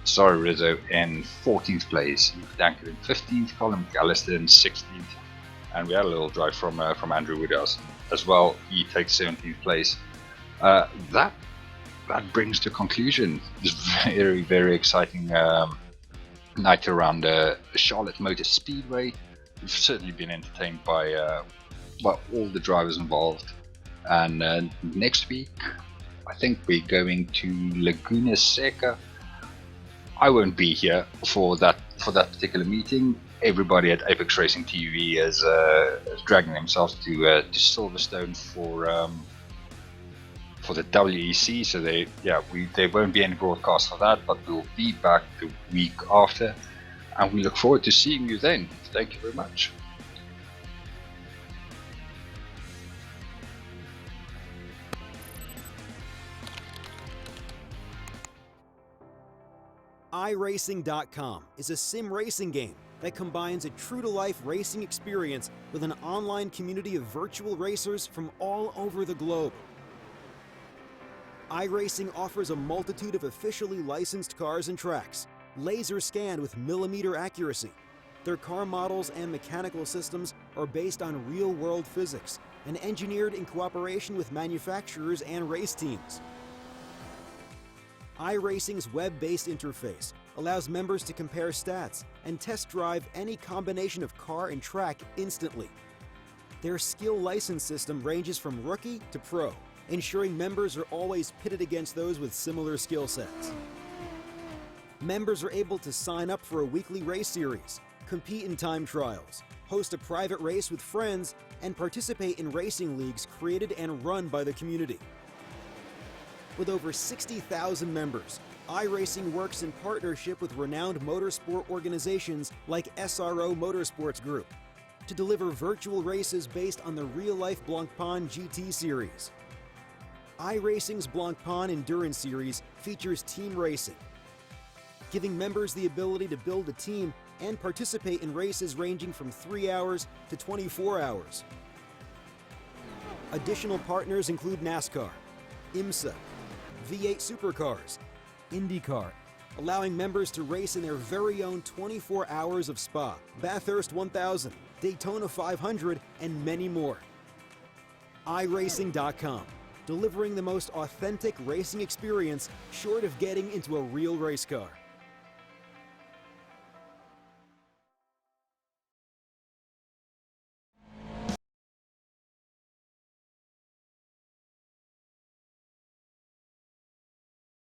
Sorry Rizzo in 14th place, Danker in 15th, Colin McAllister in 16th, and we had a little drive from Andrew Woodhouse as well. He takes 17th place. That brings to conclusion this very, very exciting night around Charlotte Motor Speedway. We've certainly been entertained by all the drivers involved, and next week I think we're going to Laguna Seca. I won't be here for that particular meeting. Everybody at Apex Racing TV is dragging themselves to Silverstone for the WEC, so there won't be any broadcast for that, but we'll be back the week after, and we look forward to seeing you then. Thank you very much. iRacing.com is a sim racing game that combines a true-to-life racing experience with an online community of virtual racers from all over the globe. iRacing offers a multitude of officially licensed cars and tracks, laser scanned with millimeter accuracy. Their car models and mechanical systems are based on real-world physics and engineered in cooperation with manufacturers and race teams. iRacing's web-based interface allows members to compare stats and test drive any combination of car and track instantly. Their skill license system ranges from rookie to pro, ensuring members are always pitted against those with similar skill sets. Members are able to sign up for a weekly race series, compete in time trials, host a private race with friends, and participate in racing leagues created and run by the community. With over 60,000 members, iRacing works in partnership with renowned motorsport organizations like SRO Motorsports Group to deliver virtual races based on the real-life Blancpain GT series. iRacing's Blancpain Endurance Series features team racing, giving members the ability to build a team and participate in races ranging from 3 hours to 24 hours. Additional partners include NASCAR, IMSA, V8 Supercars, IndyCar, allowing members to race in their very own 24 hours of Spa, Bathurst 1000, Daytona 500, and many more. iRacing.com, delivering the most authentic racing experience short of getting into a real race car.